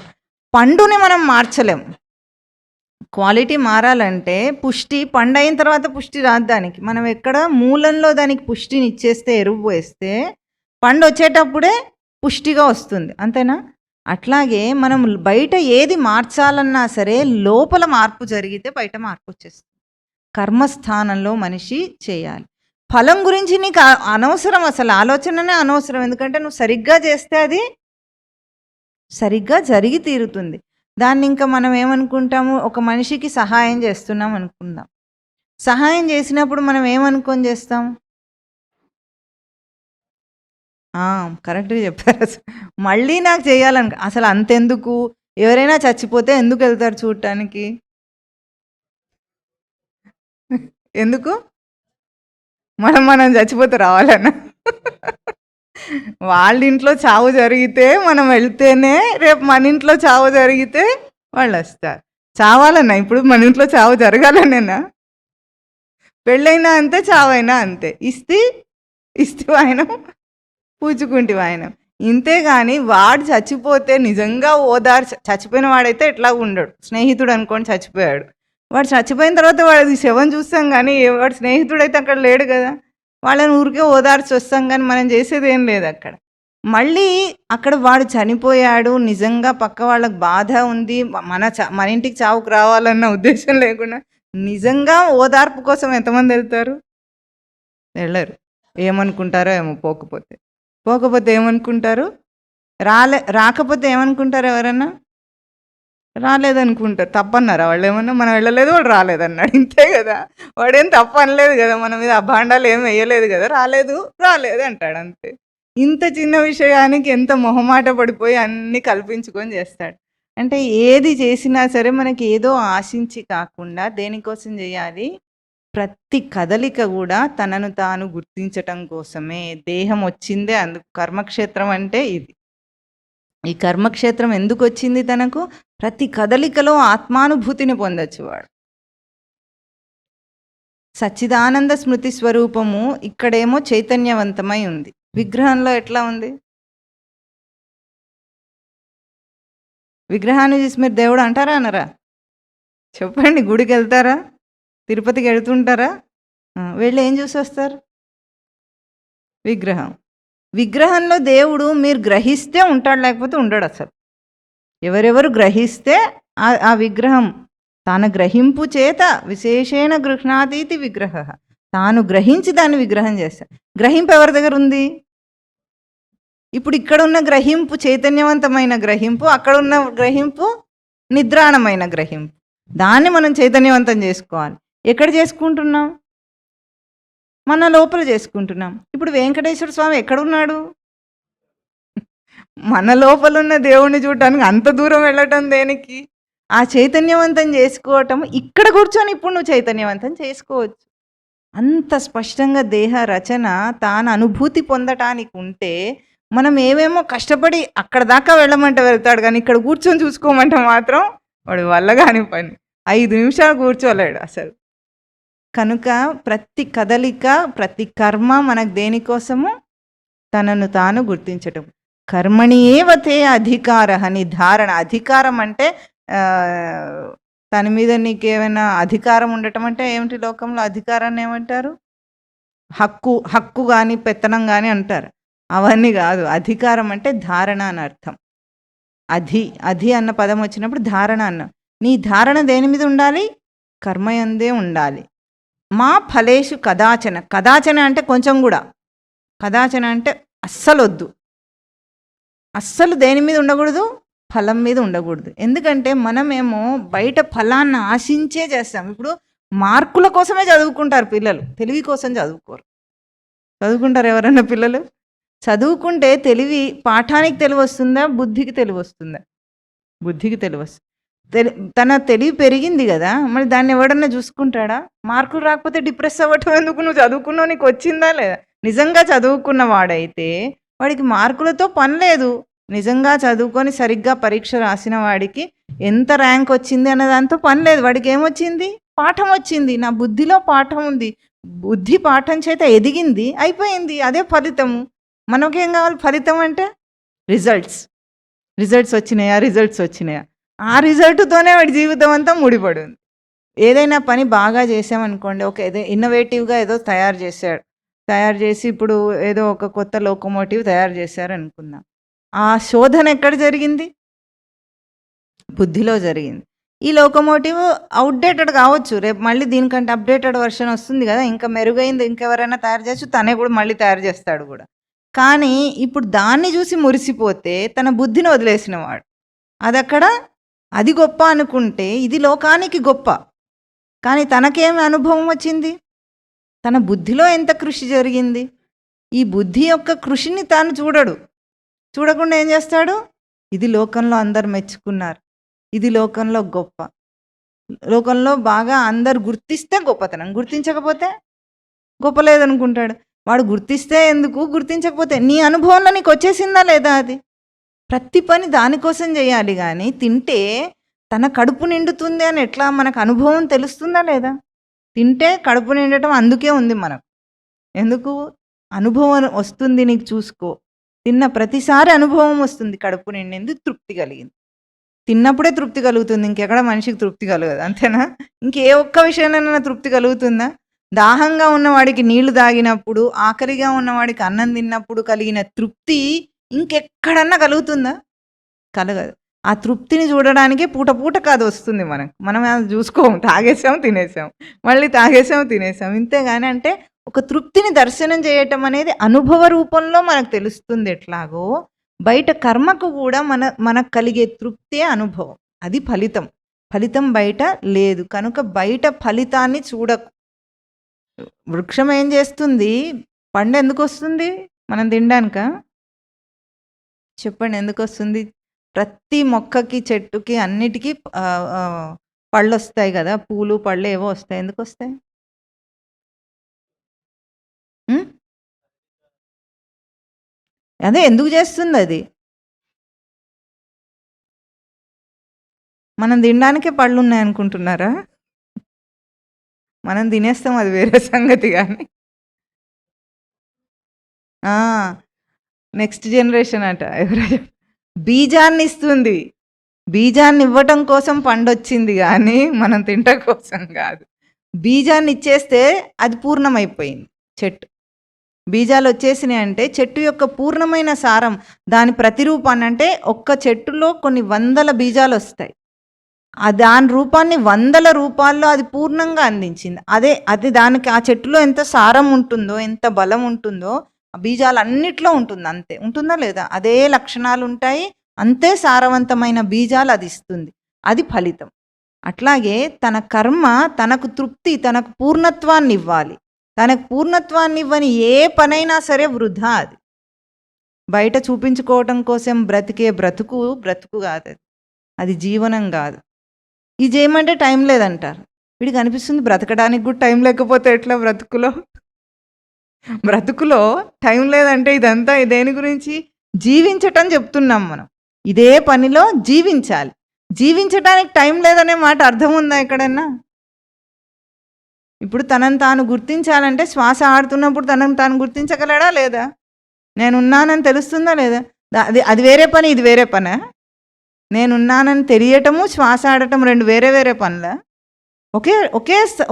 పండుని మనం మార్చలేం. క్వాలిటీ మారాలంటే పుష్టి, పండు అయిన తర్వాత పుష్టి రాదు దానికి. మనం ఎక్కడ మూలంలో దానికి పుష్టిని ఇచ్చేస్తే, ఎరువు వేస్తే పండు వచ్చేటప్పుడే పుష్టిగా వస్తుంది, అంతేనా? అట్లాగే మనం బయట ఏది మార్చాలన్నా సరే లోపల మార్పు జరిగితే బయట మార్పు వచ్చేస్తుంది. కర్మస్థానంలో మనిషి చేయాలి. ఫలం గురించి నీకు అనవసరం, అసలు ఆలోచననే అనవసరం. ఎందుకంటే నువ్వు సరిగ్గా చేస్తే అది సరిగ్గా జరిగి తీరుతుంది. దాన్ని ఇంకా మనం ఏమనుకుంటాము? ఒక మనిషికి సహాయం చేస్తున్నాం అనుకుందాం. సహాయం చేసినప్పుడు మనం ఏమనుకొని చేస్తాం? కరెక్ట్గా చెప్పారు. మళ్ళీ నాకు చేయాలని అసలు అంతెందుకు? ఎవరైనా చచ్చిపోతే ఎందుకు వెళ్తారు చూడటానికి? ఎందుకు? మనం చచ్చిపోతే రావాలన్నా? వాళ్ళ ఇంట్లో చావు జరిగితే మనం వెళ్తేనే రేపు మన ఇంట్లో చావు జరిగితే వాళ్ళు వస్తారు. చావాలన్నా ఇప్పుడు మన ఇంట్లో చావు జరగాలనేనా? పెళ్ళైనా అంతే, చావైనా అంతే. ఇస్తూ ఆయన పూచుకుంటే ఆయన. ఇంతేగాని వాడు చచ్చిపోతే నిజంగా చచ్చిపోయిన వాడైతే ఎట్లా ఉండడు. స్నేహితుడు అనుకోండి చచ్చిపోయాడు. వాడు చచ్చిపోయిన తర్వాత వాడి శవం చూస్తాం కానీ వాడు స్నేహితుడైతే అక్కడ లేడు కదా. వాళ్ళని ఊరికే ఓదార్చి వస్తాం కానీ మనం చేసేది ఏం లేదు అక్కడ. మళ్ళీ అక్కడ వాడు చనిపోయాడు, నిజంగా పక్క వాళ్ళకి బాధ ఉంది, మన ఇంటికి చావుకు రావాలన్న ఉద్దేశం లేకుండా నిజంగా ఓదార్పు కోసం ఎంతమంది వెళ్తారు? వెళ్ళరు. ఏమనుకుంటారో ఏమో, పోకపోతే ఏమనుకుంటారు? రాకపోతే ఏమనుకుంటారు? ఎవరన్నా రాలేదనుకుంటారు. తప్పన్నారా వాళ్ళు? ఏమన్నా మనం వెళ్ళలేదు, వాడు రాలేదన్నాడు, ఇంతే కదా. వాడేం తప్పు అనలేదు కదా, మన మీద అభాండాలు ఏం వేయలేదు కదా. రాలేదు అంటాడు అంతే. ఇంత చిన్న విషయానికి ఎంత మొహమాట పడిపోయి అన్నీ కల్పించుకొని చేస్తాడు. అంటే ఏది చేసినా సరే మనకి ఏదో ఆశించి కాకుండా దేనికోసం చేయాలి? ప్రతి కదలిక కూడా తనను తాను గుర్తించటం కోసమే. దేహం వచ్చిందే అందుకు. కర్మక్షేత్రం అంటే ఇది. ఈ కర్మక్షేత్రం ఎందుకు వచ్చింది తనకు? ప్రతి కదలికలో ఆత్మానుభూతిని పొందొచ్చు వాడు. సచ్చిదానంద స్మృతి స్వరూపము ఇక్కడేమో చైతన్యవంతమై ఉంది. విగ్రహంలో ఎట్లా ఉంది? విగ్రహాన్ని చూసి మీరు దేవుడు అంటారా అనరా? చెప్పండి. గుడికి వెళ్తారా? తిరుపతికి వెళ్తుంటారా? వెళ్ళి ఏం చూసి వస్తారు? విగ్రహంలో దేవుడు మీరు గ్రహిస్తే ఉంటాడు, లేకపోతే ఉండడు అసలు. ఎవరెవరు గ్రహిస్తే ఆ విగ్రహం తాను గ్రహింపు చేత విశేషేణ గృహ్ణాతీతి విగ్రహ. తాను గ్రహించి దాన్ని విగ్రహం చేస్తాడు. గ్రహింపు ఎవరి దగ్గర ఉంది? ఇప్పుడు ఇక్కడ ఉన్న గ్రహింపు చైతన్యవంతమైన గ్రహింపు, అక్కడ ఉన్న గ్రహింపు నిద్రాణమైన గ్రహింపు. దాన్ని మనం చైతన్యవంతం చేసుకోవాలి. ఎక్కడ చేసుకుంటున్నాం? మన లోపల చేసుకుంటున్నాం. ఇప్పుడు వెంకటేశ్వర స్వామి ఎక్కడున్నాడు? మన లోపల ఉన్న దేవుణ్ణి చూడటానికి అంత దూరం వెళ్ళటం దేనికి? ఆ చైతన్యవంతం చేసుకోవటం ఇక్కడ కూర్చొని ఇప్పుడు నువ్వు చైతన్యవంతం చేసుకోవచ్చు. అంత స్పష్టంగా దేహ రచన తాను అనుభూతి పొందటానికి ఉంటే మనం ఏమేమో కష్టపడి అక్కడ దాకా వెళ్ళమంటే వెళ్తాడు, కానీ ఇక్కడ కూర్చొని చూసుకోమంటే మాత్రం వాడు వల్ల కాని పని. 5 నిమిషాలు కూర్చోలేడు అసలు. కనుక ప్రతి కదలిక, ప్రతి కర్మ మనకు దేనికోసము? తనను తాను గుర్తించటం. కర్మణియేవతే అధికార నిర్ధారణ. అధికారం అంటే తన మీద నీకేమైనా అధికారం ఉండటం అంటే ఏమిటి? లోకంలో అధికారాన్ని ఏమంటారు? హక్కు కానీ పెత్తనం కానీ అంటారు. అవన్నీ కాదు. అధికారం అంటే ధారణ అని అర్థం. అధి అన్న పదం వచ్చినప్పుడు ధారణ అన్న. నీ ధారణ దేని మీద ఉండాలి? కర్మయందే ఉండాలి. మా ఫలేషు కదాచన. కదాచన అంటే కొంచెం కూడా. కదాచన అంటే అస్సలు వద్దు. అస్సలు దేని మీద ఉండకూడదు? ఫలం మీద ఉండకూడదు. ఎందుకంటే మనమేమో బయట ఫలాన్ని ఆశించే చేస్తాం. ఇప్పుడు మార్కుల కోసమే చదువుకుంటారు పిల్లలు, తెలివి కోసం చదువుకోరు. చదువుకుంటారు ఎవరన్నా పిల్లలు? చదువుకుంటే తెలివి పాఠానికి తెలివి వస్తుందా? బుద్ధికి తెలివి వస్తుందా? బుద్ధికి తెలివి వస్తుంది. తన తెలివి పెరిగింది కదా, మరి దాన్ని ఎవడన్నా చూసుకుంటాడా? మార్కులు రాకపోతే డిప్రెస్ అవ్వటం ఎందుకు? నువ్వు చదువుకున్నావు, నీకు వచ్చిందా లేదా? నిజంగా చదువుకున్న వాడైతే వాడికి మార్కులతో పని లేదు. నిజంగా చదువుకొని సరిగ్గా పరీక్ష రాసిన వాడికి ఎంత ర్యాంక్ వచ్చింది అన్న దాంతో పని లేదు. వాడికి ఏమొచ్చింది? పాఠం వచ్చింది. నా బుద్ధిలో పాఠం ఉంది, బుద్ధి పాఠం చేత ఎదిగింది, అయిపోయింది. అదే ఫలితము. మనకేం కావాలి? ఫలితం అంటే రిజల్ట్స్ వచ్చినాయా? ఆ రిజల్ట్తోనే వాడి జీవితం అంతా ముడిపడి ఉంది. ఏదైనా పని బాగా చేసామనుకోండి, ఏదో ఇన్నోవేటివ్గా ఏదో తయారు చేసి ఇప్పుడు ఏదో ఒక కొత్త లోకోమోటివ్ తయారు చేశారు అనుకుందాం. ఆ శోధన ఎక్కడ జరిగింది? బుద్ధిలో జరిగింది. ఈ లోకోమోటివ్ అవుట్డేటెడ్ కావచ్చు, రేపు మళ్ళీ దీనికంటే అప్డేటెడ్ వర్షన్ వస్తుంది కదా, ఇంకా మెరుగైంది ఇంకెవరైనా తయారు చేయొచ్చు, తనే కూడా మళ్ళీ తయారు చేస్తాడు కూడా. కానీ ఇప్పుడు దాన్ని చూసి మురిసిపోతే తన బుద్ధిని వదిలేసిన వాడు. అది గొప్ప అనుకుంటే ఇది లోకానికి గొప్ప. కానీ తనకేమి అనుభవం వచ్చింది? తన బుద్ధిలో ఎంత కృషి జరిగింది? ఈ బుద్ధి యొక్క కృషిని తాను చూడకుండా ఏం చేస్తాడు? ఇది లోకంలో అందరు మెచ్చుకున్నారు, ఇది లోకంలో గొప్ప, లోకంలో బాగా అందరు గుర్తిస్తే గొప్పతనం, గుర్తించకపోతే గొప్ప లేదనుకుంటాడు. వాడు గుర్తిస్తే ఎందుకు, గుర్తించకపోతే నీ అనుభవంలో నీకు వచ్చేసిందా లేదా? అది ప్రతి పని దానికోసం చేయాలి. కానీ తింటే తన కడుపు నిండుతుంది అని ఎట్లా మనకు అనుభవం తెలుస్తుందా లేదా? తింటే కడుపు నిండటం అందుకే ఉంది మనకు. ఎందుకు? అనుభవం వస్తుంది నీకు చూసుకో. తిన్న ప్రతిసారి అనుభవం వస్తుంది కడుపు నిండింది, తృప్తి కలిగింది. తిన్నప్పుడే తృప్తి కలుగుతుంది. ఇంకెక్కడ మనిషికి తృప్తి కలగదు. అంతేనా? ఇంకే ఒక్క విషయంలోనైనా తృప్తి కలుగుతుందా? దాహంగా ఉన్నవాడికి నీళ్లు తాగినప్పుడు, ఆకలిగా ఉన్నవాడికి అన్నం తిన్నప్పుడు కలిగిన తృప్తి ఇంకెక్కడన్నా కలుగుతుందా? కలగదు. ఆ తృప్తిని చూడడానికే పూట పూట కాదు వస్తుంది మనకు. మనం అది చూసుకోము. తాగేసాం, తినేసాం. మళ్ళీ తాగేసాం, తినేసాం. ఇంతేగాని అంటే ఒక తృప్తిని దర్శనం చేయటం అనేది అనుభవ రూపంలో మనకు తెలుస్తుంది ఎట్లాగో, బయట కర్మకు కూడా మనకు కలిగే తృప్తే అనుభవం. అది ఫలితం. ఫలితం బయట లేదు. కనుక బయట ఫలితాన్ని చూడకు. వృక్షం ఏం చేస్తుంది? పండు ఎందుకు వస్తుంది? మనం తినడానిక? చెప్పండి, ఎందుకు వస్తుంది? ప్రతి మొక్కకి, చెట్టుకి, అన్నిటికీ పళ్ళు వస్తాయి కదా, పూలు పళ్ళు ఏవో వస్తాయి. ఎందుకు వస్తాయి? అదే ఎందుకు చేస్తుంది అది? మనం తినడానికే పళ్ళు ఉన్నాయనుకుంటున్నారా? మనం తినేస్తాం, అది వేరే సంగతి. కానీ నెక్స్ట్ జనరేషన్ అట ఎవరైనా బీజాన్ని ఇస్తుంది. బీజాన్ని ఇవ్వటం కోసం పండొచ్చింది కానీ మనం తినటం కోసం కాదు. బీజాన్ని ఇచ్చేస్తే అది పూర్ణమైపోయింది చెట్టు. బీజాలు వచ్చేసినాయి అంటే చెట్టు యొక్క పూర్ణమైన సారం, దాని ప్రతిరూపాన్ని, అంటే ఒక్క చెట్టులో కొన్ని వందల బీజాలు వస్తాయి. దాని రూపాన్ని వందల రూపాల్లో అది పూర్ణంగా అందించింది. అది దానికి ఆ చెట్టులో ఎంత సారం ఉంటుందో, ఎంత బలం ఉంటుందో ఆ బీజాలు అన్నిట్లో ఉంటుంది. అంతే ఉంటుందా లేదా? అదే లక్షణాలు ఉంటాయి, అంతే సారవంతమైన బీజాలు అది ఇస్తుంది. అది ఫలితం. అట్లాగే తన కర్మ తనకు తృప్తి, తనకు పూర్ణత్వాన్ని ఇవ్వాలి. తనకు పూర్ణత్వాన్ని ఇవ్వని ఏ పనైనా సరే వృధా. అది బయట చూపించుకోవటం కోసం బ్రతికే బ్రతుకు కాదు. అది జీవనం కాదు. ఇది చేయమంటే టైం లేదంటారు. వీడికి అనిపిస్తుంది బ్రతకడానికి కూడా టైం లేకపోతే ఎట్లా? బ్రతుకులో టైం లేదంటే ఇదంతా దేని గురించి? జీవించటం చెప్తున్నాం మనం. ఇదే పనిలో జీవించాలి. జీవించడానికి టైం లేదనే మాట అర్థం ఉందా ఎక్కడన్నా? ఇప్పుడు తనను తాను గుర్తించాలంటే శ్వాస ఆడుతున్నప్పుడు తనను తాను గుర్తించగలడా లేదా? నేనున్నానని తెలుస్తుందా లేదా? అది వేరే పని, ఇది వేరే పనా? నేనున్నానని తెలియటము, శ్వాస ఆడటం రెండు వేరే వేరే పనులా?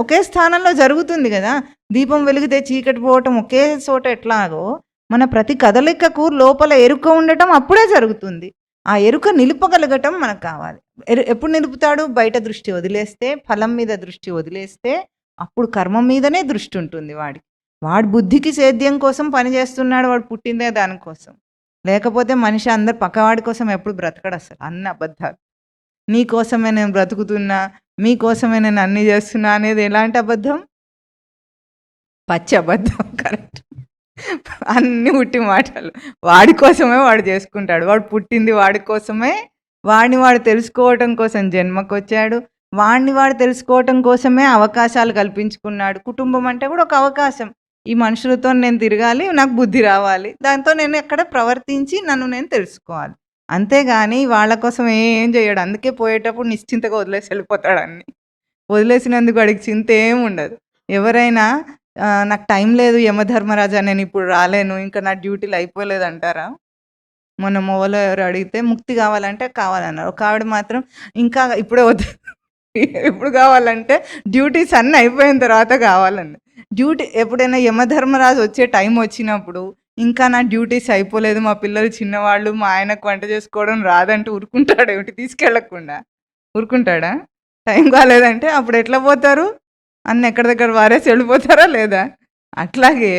ఒకే స్థానంలో జరుగుతుంది కదా. దీపం వెలిగితే చీకటి పోవటం ఒకే చోట ఎట్లాగో, మన ప్రతి కదలికకు లోపల ఎరుక ఉండటం అప్పుడే జరుగుతుంది. ఆ ఎరుక నిలుపగలగటం మనకు కావాలి. ఎప్పుడు నిలుపుతాడు? బయట దృష్టి వదిలేస్తే, ఫలం మీద దృష్టి వదిలేస్తే, అప్పుడు కర్మ మీదనే దృష్టి ఉంటుంది వాడికి. వాడి బుద్ధికి సేద్యం కోసం పని చేస్తున్నాడు. వాడు పుట్టిందే దానికోసం. లేకపోతే మనిషి అందరు పక్కవాడి కోసం ఎప్పుడు బ్రతకడు. అసలు అన్ని అబద్ధాలు. నీకోసమే నేను బ్రతుకుతున్నా, మీకోసమే నేను అన్ని చేస్తున్నా అనేది ఎలాంటి అబద్ధం? పచ్చి అబద్ధం. కరెక్ట్. అన్ని ఉట్టి మాటలు. వాడి కోసమే వాడు చేసుకుంటాడు. వాడు పుట్టింది వాడి కోసమే. వాడిని వాడు తెలుసుకోవటం కోసం జన్మకొచ్చాడు. వాడిని వాడు తెలుసుకోవటం కోసమే అవకాశాలు కల్పించుకున్నాడు. కుటుంబం అంటే కూడా ఒక అవకాశం. ఈ మనుషులతో నేను తిరగాలి, నాకు బుద్ధి రావాలి, దాంతో నేను ఎక్కడ ప్రవర్తించి నన్ను నేను తెలుసుకోవాలి. అంతేగాని వాళ్ళ కోసం ఏం చేయడు. అందుకే పోయేటప్పుడు నిశ్చింతగా వదిలేసి వెళ్ళిపోతాడు. అన్ని వదిలేసినందుకు వాడికి చింత ఏం ఉండదు. ఎవరైనా నాకు టైం లేదు యమధర్మరాజా, నేను ఇప్పుడు రాలేను, ఇంకా నా డ్యూటీలు అయిపోలేదు అంటారా? మొన్న మొవలో ఎవరు అడిగితే ముక్తి కావాలంటే కావాలన్నారు. ఒక ఆవిడ మాత్రం ఇంకా ఇప్పుడే వద్దు, ఎప్పుడు కావాలంటే డ్యూటీస్ అన్నీ అయిపోయిన తర్వాత కావాలండి. డ్యూటీ ఎప్పుడైనా యమధర్మరాజు వచ్చే టైం వచ్చినప్పుడు ఇంకా నా డ్యూటీస్ అయిపోలేదు, మా పిల్లలు చిన్నవాళ్ళు, మా ఆయనకు వంట చేసుకోవడం రాదంటూ ఊరుకుంటాడు ఏమిటి? తీసుకెళ్లకుండా ఊరుకుంటాడా? టైం కాలేదంటే అప్పుడు ఎట్లా పోతారు? అన్ని ఎక్కడ దగ్గర వారేసి వెళ్ళిపోతారా లేదా? అట్లాగే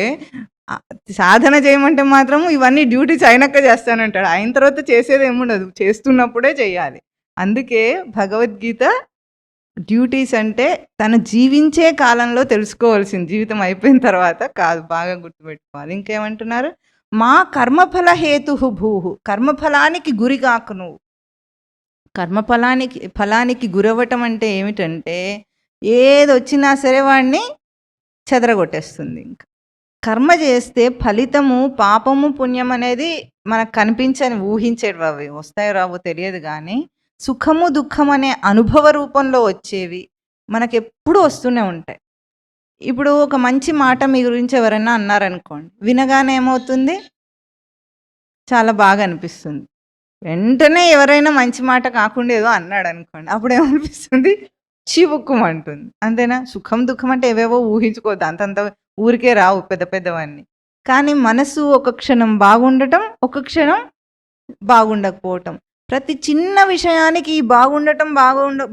సాధన చేయమంటే మాత్రం ఇవన్నీ డ్యూటీస్ అయినాక చేస్తానంటాడు. అయిన తర్వాత చేసేది ఏముండదు, చేస్తున్నప్పుడే చేయాలి. అందుకే భగవద్గీత డ్యూటీస్ అంటే తను జీవించే కాలంలో తెలుసుకోవాల్సింది, జీవితం అయిపోయిన తర్వాత కాదు. బాగా గుర్తుపెట్టుకోవాలి. ఇంకేమంటున్నారు? మా కర్మఫల హేతు భూహు, కర్మఫలానికి గురి కాకు నువ్వు. ఫలానికి గురవ్వటం అంటే ఏమిటంటే ఏది వచ్చినా సరే వాడిని చెదరగొట్టేస్తుంది. ఇంకా కర్మ చేస్తే ఫలితము, పాపము, పుణ్యం అనేది మనకు కనిపించని, ఊహించేవి, అవి వస్తాయో రావో తెలియదు. కానీ సుఖము, దుఃఖం అనే అనుభవ రూపంలో వచ్చేవి మనకెప్పుడు వస్తూనే ఉంటాయి. ఇప్పుడు ఒక మంచి మాట మీ గురించి ఎవరైనా అన్నారనుకోండి, వినగానే ఏమవుతుంది? చాలా బాగా అనిపిస్తుంది. వెంటనే ఎవరైనా మంచి మాట కాకుండా ఏదో అన్నాడనుకోండి, అప్పుడేమనిపిస్తుంది? చివుక్కుమంటుంది. అంతేనా? సుఖం, దుఃఖం అంటే ఏవేవో ఊహించుకోవద్దు. అంతంత ఊరికే రావు పెద్ద పెద్దవన్నీ. కానీ మనసు ఒక క్షణం బాగుండటం, ఒక క్షణం బాగుండకపోవటం. ప్రతి చిన్న విషయానికి ఈ బాగుండటం,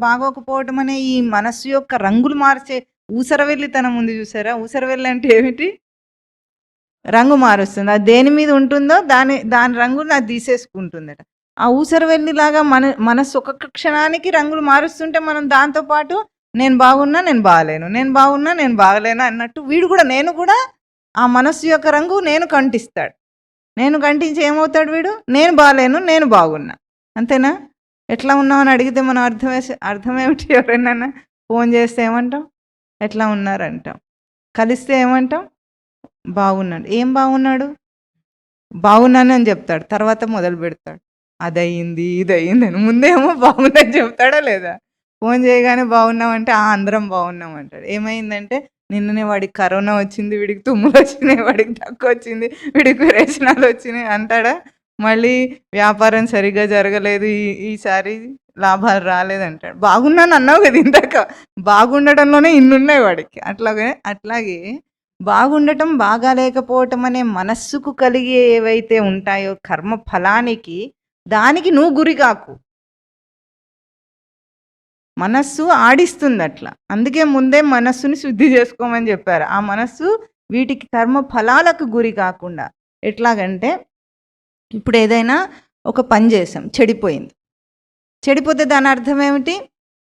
బాగోకపోవటం అనే ఈ మనస్సు యొక్క రంగులు మార్చే ఊసరవెల్లితనం ఉంది చూసారా? ఊసరవెల్లి అంటే ఏమిటి? రంగు మారుస్తుంది. అది దేని మీద ఉంటుందో దాని రంగుని అది తీసేసుకుంటుందట. ఆ ఊసరవెల్లిలాగా మనస్సు ఒక్కొక్క క్షణానికి రంగులు మారుస్తుంటే మనం దాంతో పాటు నేను బాగున్నా, నేను బాగలేను, నేను బాగున్నా, నేను బాగలేను అన్నట్టు వీడు కూడా నేను కూడా ఆ మనస్సు యొక్క రంగు నేను కంటిస్తాడు. నేను కంటించి ఏమవుతాడు వీడు? నేను బాగలేను, నేను బాగున్నా. అంతేనా? ఎట్లా ఉన్నామని అడిగితే మనం అర్థం ఏమిటి? ఎవరైనా ఫోన్ చేస్తే ఏమంటాం? ఎట్లా ఉన్నారంటాం. కలిస్తే ఏమంటాం? బాగున్నాడు. ఏం బాగున్నాడు? బాగున్నానని చెప్తాడు. తర్వాత మొదలు పెడతాడు. అదయింది, ఇదయింది అని. ముందేమో బాగుందని చెప్తాడా లేదా? ఫోన్ చేయగానే బాగున్నామంటే అందరం బాగున్నాం అంటాడు. ఏమైందంటే నిన్ననే వాడికి కరోనా వచ్చింది, వీడికి తుమ్ములు వచ్చినాయి, వాడికి దగ్గు వచ్చింది, వీడికి విరేచనాలు వచ్చినాయి అంటాడా? మళ్ళీ వ్యాపారం సరిగ్గా జరగలేదు, ఈసారి లాభాలు రాలేదంటాడు. బాగున్నాను అన్నావు కదా ఇందాక, బాగుండటంలోనే ఇన్నున్నాయి వాడికి. అట్లాగే బాగుండటం, బాగాలేకపోవటం అనే మనస్సుకు కలిగే ఏవైతే ఉంటాయో కర్మ ఫలానికి, దానికి నువ్వు గురి కాకు. మనస్సు ఆడిస్తుంది అట్లా. అందుకే ముందే మనస్సుని శుద్ధి చేసుకోమని చెప్పారు. ఆ మనస్సు వీటికి కర్మ ఫలాలకు గురి కాకుండా. ఎట్లాగంటే ఇప్పుడు ఏదైనా ఒక పని చేసాం, చెడిపోయింది. చెడిపోతే దాని అర్థం ఏమిటి?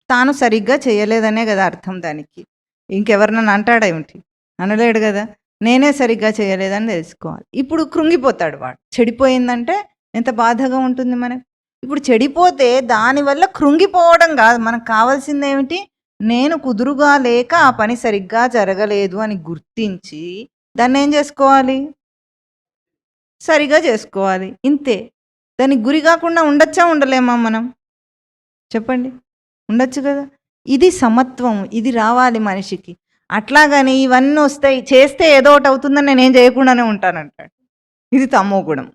తాను సరిగ్గా చేయలేదనే కదా అర్థం దానికి. ఇంకెవరినన్నా అంటాడేమిటి? అనలేడు కదా. నేనే సరిగ్గా చేయలేదని తెలుసుకోవాలి. ఇప్పుడు కృంగిపోతాడు వాడు. చెడిపోయిందంటే ఎంత బాధగా ఉంటుంది మనకు. ఇప్పుడు చెడిపోతే దానివల్ల కృంగిపోవడం కాదు, మనకు కావాల్సింది ఏమిటి? నేను కుదురుగా లేక ఆ పని సరిగ్గా జరగలేదు అని గుర్తించి దాన్ని ఏం చేసుకోవాలి? సరిగా చేసుకోవాలి. ఇంతే. దానికి గురి కాకుండా ఉండొచ్చా, ఉండలేమా మనం? చెప్పండి. ఉండొచ్చు కదా. ఇది సమత్వం. ఇది రావాలి మనిషికి. అట్లాగని ఇవన్నీ వస్తాయి, చేస్తే ఏదో ఒకటి అవుతుందని నేనేం చేయకుండానే ఉంటానంటాడు. ఇది తమోగుణం.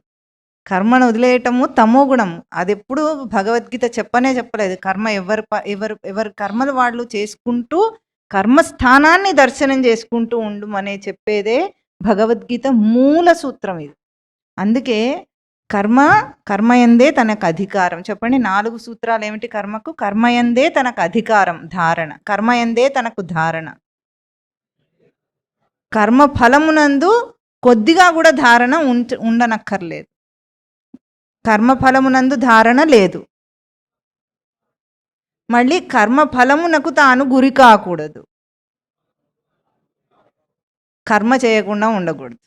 కర్మను వదిలేయటము తమోగుణం. అది ఎప్పుడు భగవద్గీత చెప్పలేదు. కర్మ ఎవరి కర్మలు వాళ్ళు చేసుకుంటూ కర్మస్థానాన్ని దర్శనం చేసుకుంటూ ఉండుమనే చెప్పేదే భగవద్గీత మూల సూత్రం ఇది. అందుకే కర్మయందే తనకు అధికారం. చెప్పండి, 4 సూత్రాలు ఏమిటి కర్మకు? కర్మయందే తనకు అధికారం, ధారణ. కర్మయందే తనకు ధారణ. కర్మ ఫలమునందు కొద్దిగా కూడా ధారణ ఉండనక్కర్లేదు. కర్మఫలమునందు ధారణ లేదు. మళ్ళీ కర్మఫలమునకు తాను గురి కాకూడదు. కర్మ చేయకుండా ఉండకూడదు.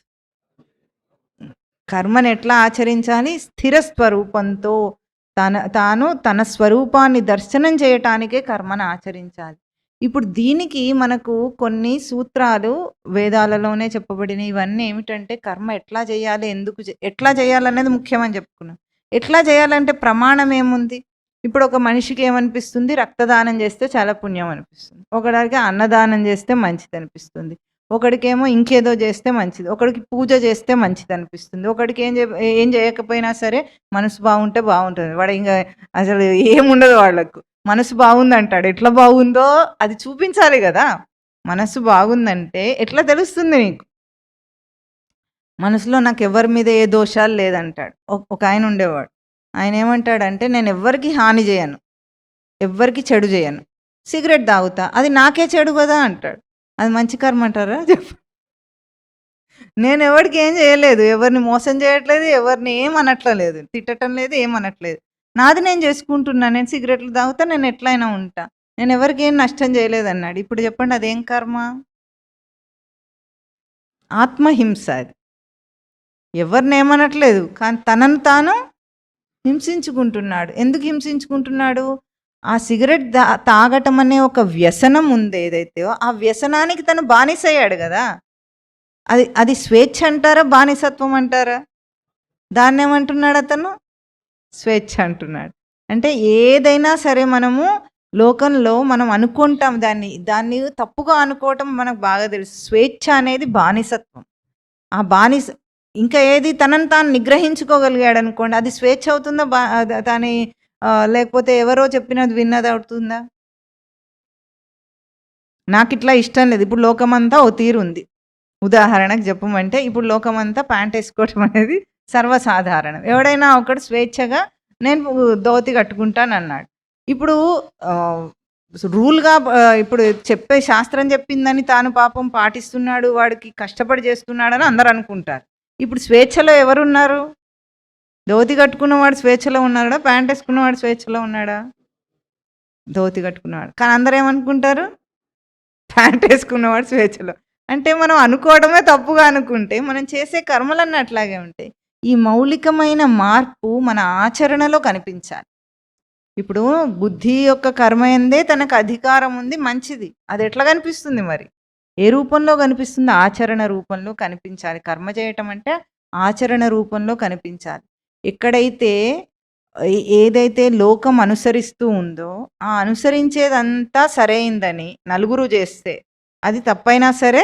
కర్మను ఎట్లా ఆచరించాలి? స్థిర స్వరూపంతో తాను తన స్వరూపాన్ని దర్శనం చేయటానికే కర్మను ఆచరించాలి. ఇప్పుడు దీనికి మనకు కొన్ని సూత్రాలు వేదాలలోనే చెప్పబడినవి. ఇవన్నీ ఏమిటంటే కర్మ ఎట్లా చేయాలి, ఎట్లా చేయాలనేది ముఖ్యమని చెప్పుకున్నాం. ఎట్లా చేయాలంటే ప్రమాణం ఏముంది? ఇప్పుడు ఒక మనిషికి ఏమనిపిస్తుంది? రక్తదానం చేస్తే చాలా పుణ్యం అనిపిస్తుంది. ఒకడికి అన్నదానం చేస్తే మంచిది అనిపిస్తుంది. ఒకడికేమో ఇంకేదో చేస్తే మంచిది. ఒకడికి పూజ చేస్తే మంచిది అనిపిస్తుంది. ఒకడికి ఏం చేయకపోయినా సరే మనసు బాగుంటే బాగుంటుంది. వాడు ఇంకా అసలు ఏముండదు వాళ్ళకు. మనసు బాగుందంటాడు. ఎట్లా బాగుందో అది చూపించాలి కదా. మనసు బాగుందంటే ఎట్లా తెలుస్తుంది నీకు? మనసులో నాకు ఎవరి మీద ఏ దోషాలు లేదంటాడు. ఒక ఆయన ఉండేవాడు. ఆయన ఏమంటాడంటే, నేను ఎవ్వరికి హాని చేయను, ఎవ్వరికి చెడు చేయను, సిగరెట్ తాగుతా, అది నాకే చెడు కదా అంటాడు. అది మంచి కర్మ అంటారా? చెప్పు. నేను ఎవరికి ఏం చేయలేదు, ఎవరిని మోసం చేయట్లేదు, ఎవరిని ఏమనట్లేదు, తిట్టడం లేదు, ఏమనట్లేదు. నాది నేను చేసుకుంటున్నా. నేను సిగరెట్లు తాగుతా, నేను ఎట్లయినా ఉంటా, నేను ఎవరికి ఏం నష్టం చేయలేదు అన్నాడు. ఇప్పుడు చెప్పండి, అదేం కర్మ? ఆత్మహింస. అది ఎవరిని ఏమనట్లేదు, కానీ తనను తాను హింసించుకుంటున్నాడు. ఎందుకు హింసించుకుంటున్నాడు? ఆ సిగరెట్ తాగటం అనే ఒక వ్యసనం ఉంది ఏదైతే, ఆ వ్యసనానికి తను బానిసయ్యాడు కదా. అది స్వేచ్ఛ అంటారా, బానిసత్వం అంటారా? దాన్ని ఏమంటున్నాడు అతను? స్వేచ్ఛ అంటున్నాడు. అంటే ఏదైనా సరే మనము లోకంలో మనం అనుకుంటాం దాన్ని తప్పుగా అనుకోవటం మనకు బాగా తెలుసు. స్వేచ్ఛ అనేది బానిసత్వం. ఆ బానిస ఇంకా ఏది తనని తాను నిగ్రహించుకోగలిగాడు అనుకోండి, అది స్వేచ్ఛ అవుతుందా? దాని లేకపోతే ఎవరో చెప్పినది విన్నది అవుతుందా? నాకు ఇట్లా ఇష్టం లేదు. ఇప్పుడు లోకమంతా ఓ తీరు ఉంది. ఉదాహరణకు చెప్పమంటే ఇప్పుడు లోకమంతా ప్యాంట్ వేసుకోవటం అనేది సర్వసాధారణం. ఎవడైనా ఒకడు స్వేచ్ఛగా నేను ధోతి కట్టుకుంటానన్నాడు. ఇప్పుడు రూల్గా ఇప్పుడు చెప్పే శాస్త్రం చెప్పిందని తాను పాపం పాటిస్తున్నాడు, వాడికి కష్టపడి చేస్తున్నాడని అందరు అనుకుంటారు. ఇప్పుడు స్వేచ్ఛలో ఎవరున్నారు? ధోతి కట్టుకున్నవాడు స్వేచ్ఛలో ఉన్నాడా? ప్యాంట్ వేసుకున్నవాడు స్వేచ్ఛలో ఉన్నాడా? ధోతి కట్టుకున్నవాడు. కానీ అందరూ ఏమనుకుంటారు? ప్యాంట్ వేసుకున్నవాడు స్వేచ్ఛలో. అంటే మనం అనుకోవడమే తప్పుగా అనుకుంటే మనం చేసే కర్మలన్నీ అట్లాగే ఉంటాయి. ఈ మౌలికమైన మార్పు మన ఆచరణలో కనిపించాలి. ఇప్పుడు బుద్ధి యొక్క కర్మ ఎందే తనకు అధికారం ఉంది, మంచిది. అది ఎట్లా కనిపిస్తుంది మరి? ఏ రూపంలో కనిపిస్తుంది? ఆచరణ రూపంలో కనిపించాలి. కర్మ చేయటం అంటే ఆచరణ రూపంలో కనిపించాలి. ఎక్కడైతే ఏదైతే లోకం అనుసరిస్తూ ఉందో ఆ అనుసరించేదంతా సరైందని నలుగురు చేస్తే అది తప్పైనా సరే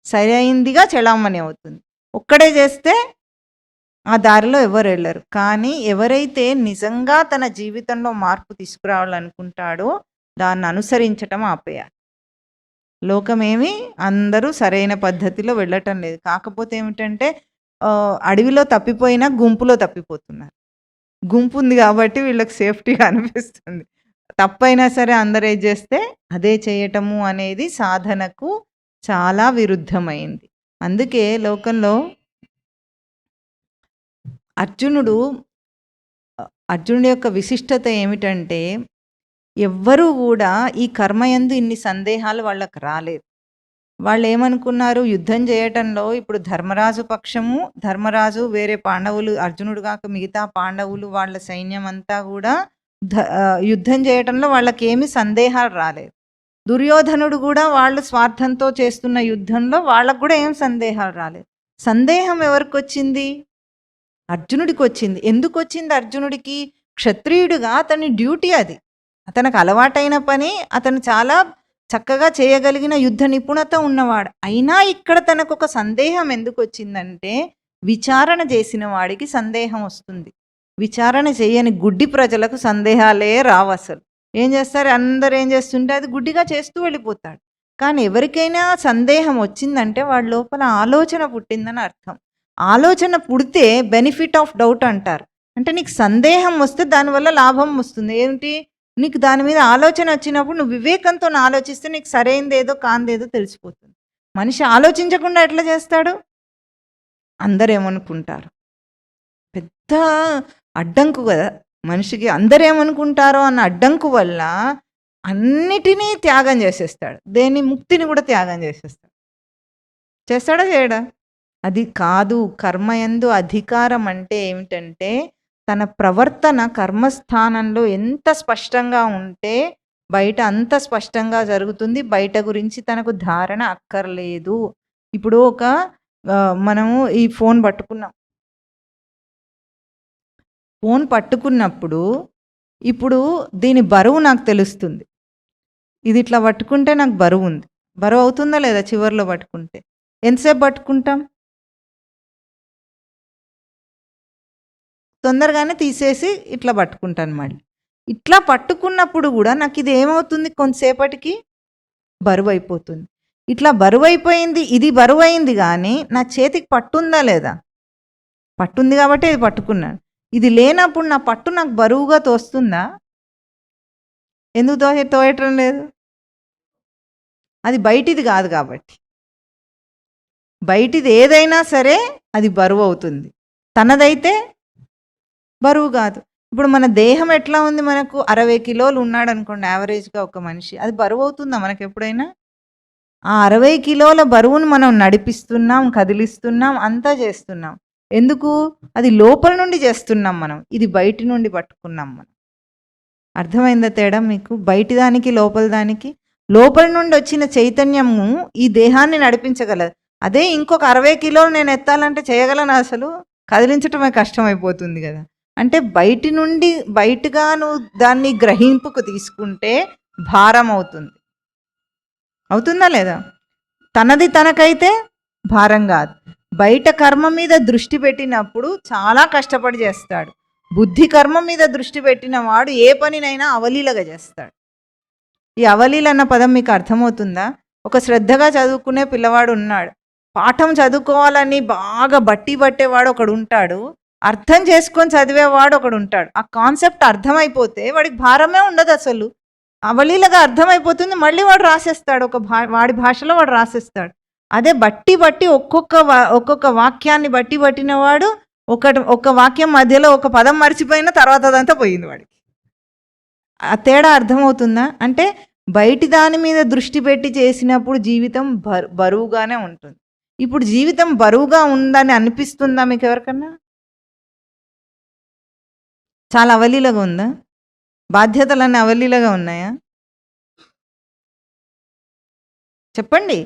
సరైందిగా చెలామణి అవుతుంది. ఒక్కడే చేస్తే ఆ దారిలో ఎవరు వెళ్ళరు. కానీ ఎవరైతే నిజంగా తన జీవితంలో మార్పు తీసుకురావాలనుకుంటాడో దాన్ని అనుసరించటం ఆపేయాలి. లోకమేమి అందరూ సరైన పద్ధతిలో వెళ్ళటం లేదు. కాకపోతే ఏమిటంటే అడవిలో తప్పిపోయినా గుంపులో తప్పిపోతున్నారు. గుంపు ఉంది కాబట్టి వీళ్ళకి సేఫ్టీగా అనిపిస్తుంది. తప్పైనా సరే అందరూ ఏం చేస్తే అదే చేయటము అనేది సాధనకు చాలా విరుద్ధమైంది. అందుకే లోకంలో అర్జునుడి యొక్క విశిష్టత ఏమిటంటే ఎవ్వరూ కూడా ఈ కర్మయందు ఇన్ని సందేహాలు వాళ్ళకి రాలేదు. వాళ్ళు ఏమనుకున్నారు? యుద్ధం చేయటంలో ఇప్పుడు ధర్మరాజు పక్షము, ధర్మరాజు వేరే పాండవులు, అర్జునుడు కాక మిగతా పాండవులు వాళ్ళ సైన్యం అంతా కూడా యుద్ధం చేయటంలో వాళ్ళకేమి సందేహాలు రాలేదు. దుర్యోధనుడు కూడా వాళ్ళు స్వార్థంతో చేస్తున్న యుద్ధంలో వాళ్ళకు కూడా ఏం సందేహాలు రాలేదు. సందేహం ఎవరికి వచ్చింది? అర్జునుడికి వచ్చింది. ఎందుకు వచ్చింది అర్జునుడికి? క్షత్రియుడిగా అతని డ్యూటీ అది. అతనికి అలవాటైన పని, అతను చాలా చక్కగా చేయగలిగిన యుద్ధ నిపుణత ఉన్నవాడు. అయినా ఇక్కడ తనకు ఒక సందేహం ఎందుకు వచ్చిందంటే విచారణ చేసిన వాడికి సందేహం వస్తుంది. విచారణ చేయని గుడ్డి ప్రజలకు సందేహాలే రావు. అసలు ఏం చేస్తారు? అందరు ఏం చేస్తుంటే అది గుడ్డిగా చేస్తూ వెళ్ళిపోతాడు. కానీ ఎవరికైనా సందేహం వచ్చిందంటే వాడి లోపల ఆలోచన పుట్టిందని అర్థం. ఆలోచన పుడితే బెనిఫిట్ ఆఫ్ డౌట్ అంటారు. అంటే నీకు సందేహం వస్తే దానివల్ల లాభం వస్తుంది. ఏంటి? నీకు దాని మీద ఆలోచన వచ్చినప్పుడు నువ్వు వివేకంతో ఆలోచిస్తే నీకు సరైనదేదో కాందేదో తెలిసిపోతుంది. మనిషి ఆలోచించకుండా ఎట్లా చేస్తాడు? అందరు ఏమనుకుంటారు? పెద్ద అడ్డంకు కదా మనిషికి. అందరు ఏమనుకుంటారో అన్న అడ్డంకు వల్ల అన్నిటినీ త్యాగం చేసేస్తాడు. దేని ముక్తిని కూడా త్యాగం చేసేస్తాడు. చేస్తాడా చేయడా? అది కాదు. కర్మయందు అధికారం అంటే ఏమిటంటే తన ప్రవర్తన కర్మస్థానంలో ఎంత స్పష్టంగా ఉంటే బయట అంత స్పష్టంగా జరుగుతుంది. బయట గురించి తనకు ధారణ అక్కర్లేదు. ఇప్పుడు మనము ఈ ఫోన్ పట్టుకున్నప్పుడు ఇప్పుడు దీని బరువు నాకు తెలుస్తుంది. ఇది ఇట్లా పట్టుకుంటే నాకు బరువు ఉంది. బరువు అవుతుందా లేదా? చివరిలో పట్టుకుంటే ఎంతసేపు పట్టుకుంటాం? తొందరగానే తీసేసి ఇట్లా పట్టుకుంటాను. మళ్ళీ ఇట్లా పట్టుకున్నప్పుడు కూడా నాకు ఇది ఏమవుతుంది? కొంతసేపటికి బరువు అయిపోతుంది. ఇట్లా బరువు అయిపోయింది, ఇది బరువు అయింది. కానీ నా చేతికి పట్టుందా లేదా? పట్టుంది కాబట్టి ఇది పట్టుకున్నాను. ఇది లేనప్పుడు నా పట్టు నాకు బరువుగా తోస్తుందా? ఎందుకు తోయటం లేదు? అది బయటిది కాదు కాబట్టి. బయటిది ఏదైనా సరే అది బరువు అవుతుంది, తనదైతే బరువు కాదు. ఇప్పుడు మన దేహం ఎట్లా ఉంది? మనకు 60 కిలోలు ఉన్నాడు అనుకోండి యావరేజ్గా ఒక మనిషి. అది బరువు అవుతుందా మనకు ఎప్పుడైనా? ఆ 60 కిలోల బరువును మనం నడిపిస్తున్నాం, కదిలిస్తున్నాం, అంతా చేస్తున్నాం. ఎందుకు? అది లోపల నుండి చేస్తున్నాం మనం, ఇది బయటి నుండి పట్టుకున్నాం మనం. అర్థమైందా తేడా మీకు? బయటి దానికి లోపల దానికి. లోపల నుండి వచ్చిన చైతన్యము ఈ దేహాన్ని నడిపించగలదు. అదే ఇంకొక 60 కిలోలు నేను ఎత్తాలంటే చేయగలను? అసలు కదిలించటమే కష్టమైపోతుంది కదా. అంటే బయటి నుండి బయటగా నువ్వు దాన్ని గ్రహింపుకు తీసుకుంటే భారం అవుతుంది. అవుతుందా లేదా? తనది తనకైతే భారం కాదు. బయట కర్మ మీద దృష్టి పెట్టినప్పుడు చాలా కష్టపడి చేస్తాడు. బుద్ధి కర్మ మీద దృష్టి పెట్టిన వాడు ఏ పనినైనా అవలీలగా చేస్తాడు. ఈ అవలీల అన్న పదం మీకు అర్థమవుతుందా? ఒక శ్రద్ధగా చదువుకునే పిల్లవాడు ఉన్నాడు, పాఠం చదువుకోవాలని బాగా బట్టి పట్టేవాడు ఒకడు ఉంటాడు, అర్థం చేసుకొని చదివేవాడు ఒకడు ఉంటాడు. ఆ కాన్సెప్ట్ అర్థమైపోతే వాడికి భారమే ఉండదు అసలు. అవలీలగా అర్థమైపోతుంది, మళ్ళీ వాడు రాసేస్తాడు, వాడి భాషలో వాడు రాసేస్తాడు. అదే బట్టి ఒక్కొక్క వాక్యాన్ని బట్టి పట్టిన వాడు ఒక వాక్యం మధ్యలో ఒక పదం మర్చిపోయిన తర్వాత అదంతా పోయింది వాడికి. ఆ తేడా అర్థమవుతుందా? అంటే బయటి దాని మీద దృష్టి పెట్టి చేసినప్పుడు జీవితం బరువుగానే ఉంటుంది. ఇప్పుడు జీవితం బరువుగా ఉందని అనిపిస్తుందా మీకు ఎవరికన్నా? చాలా అవలీలగా ఉందా? బాధ్యతలన్నీ అవలీలగా ఉన్నాయా? చెప్పండి.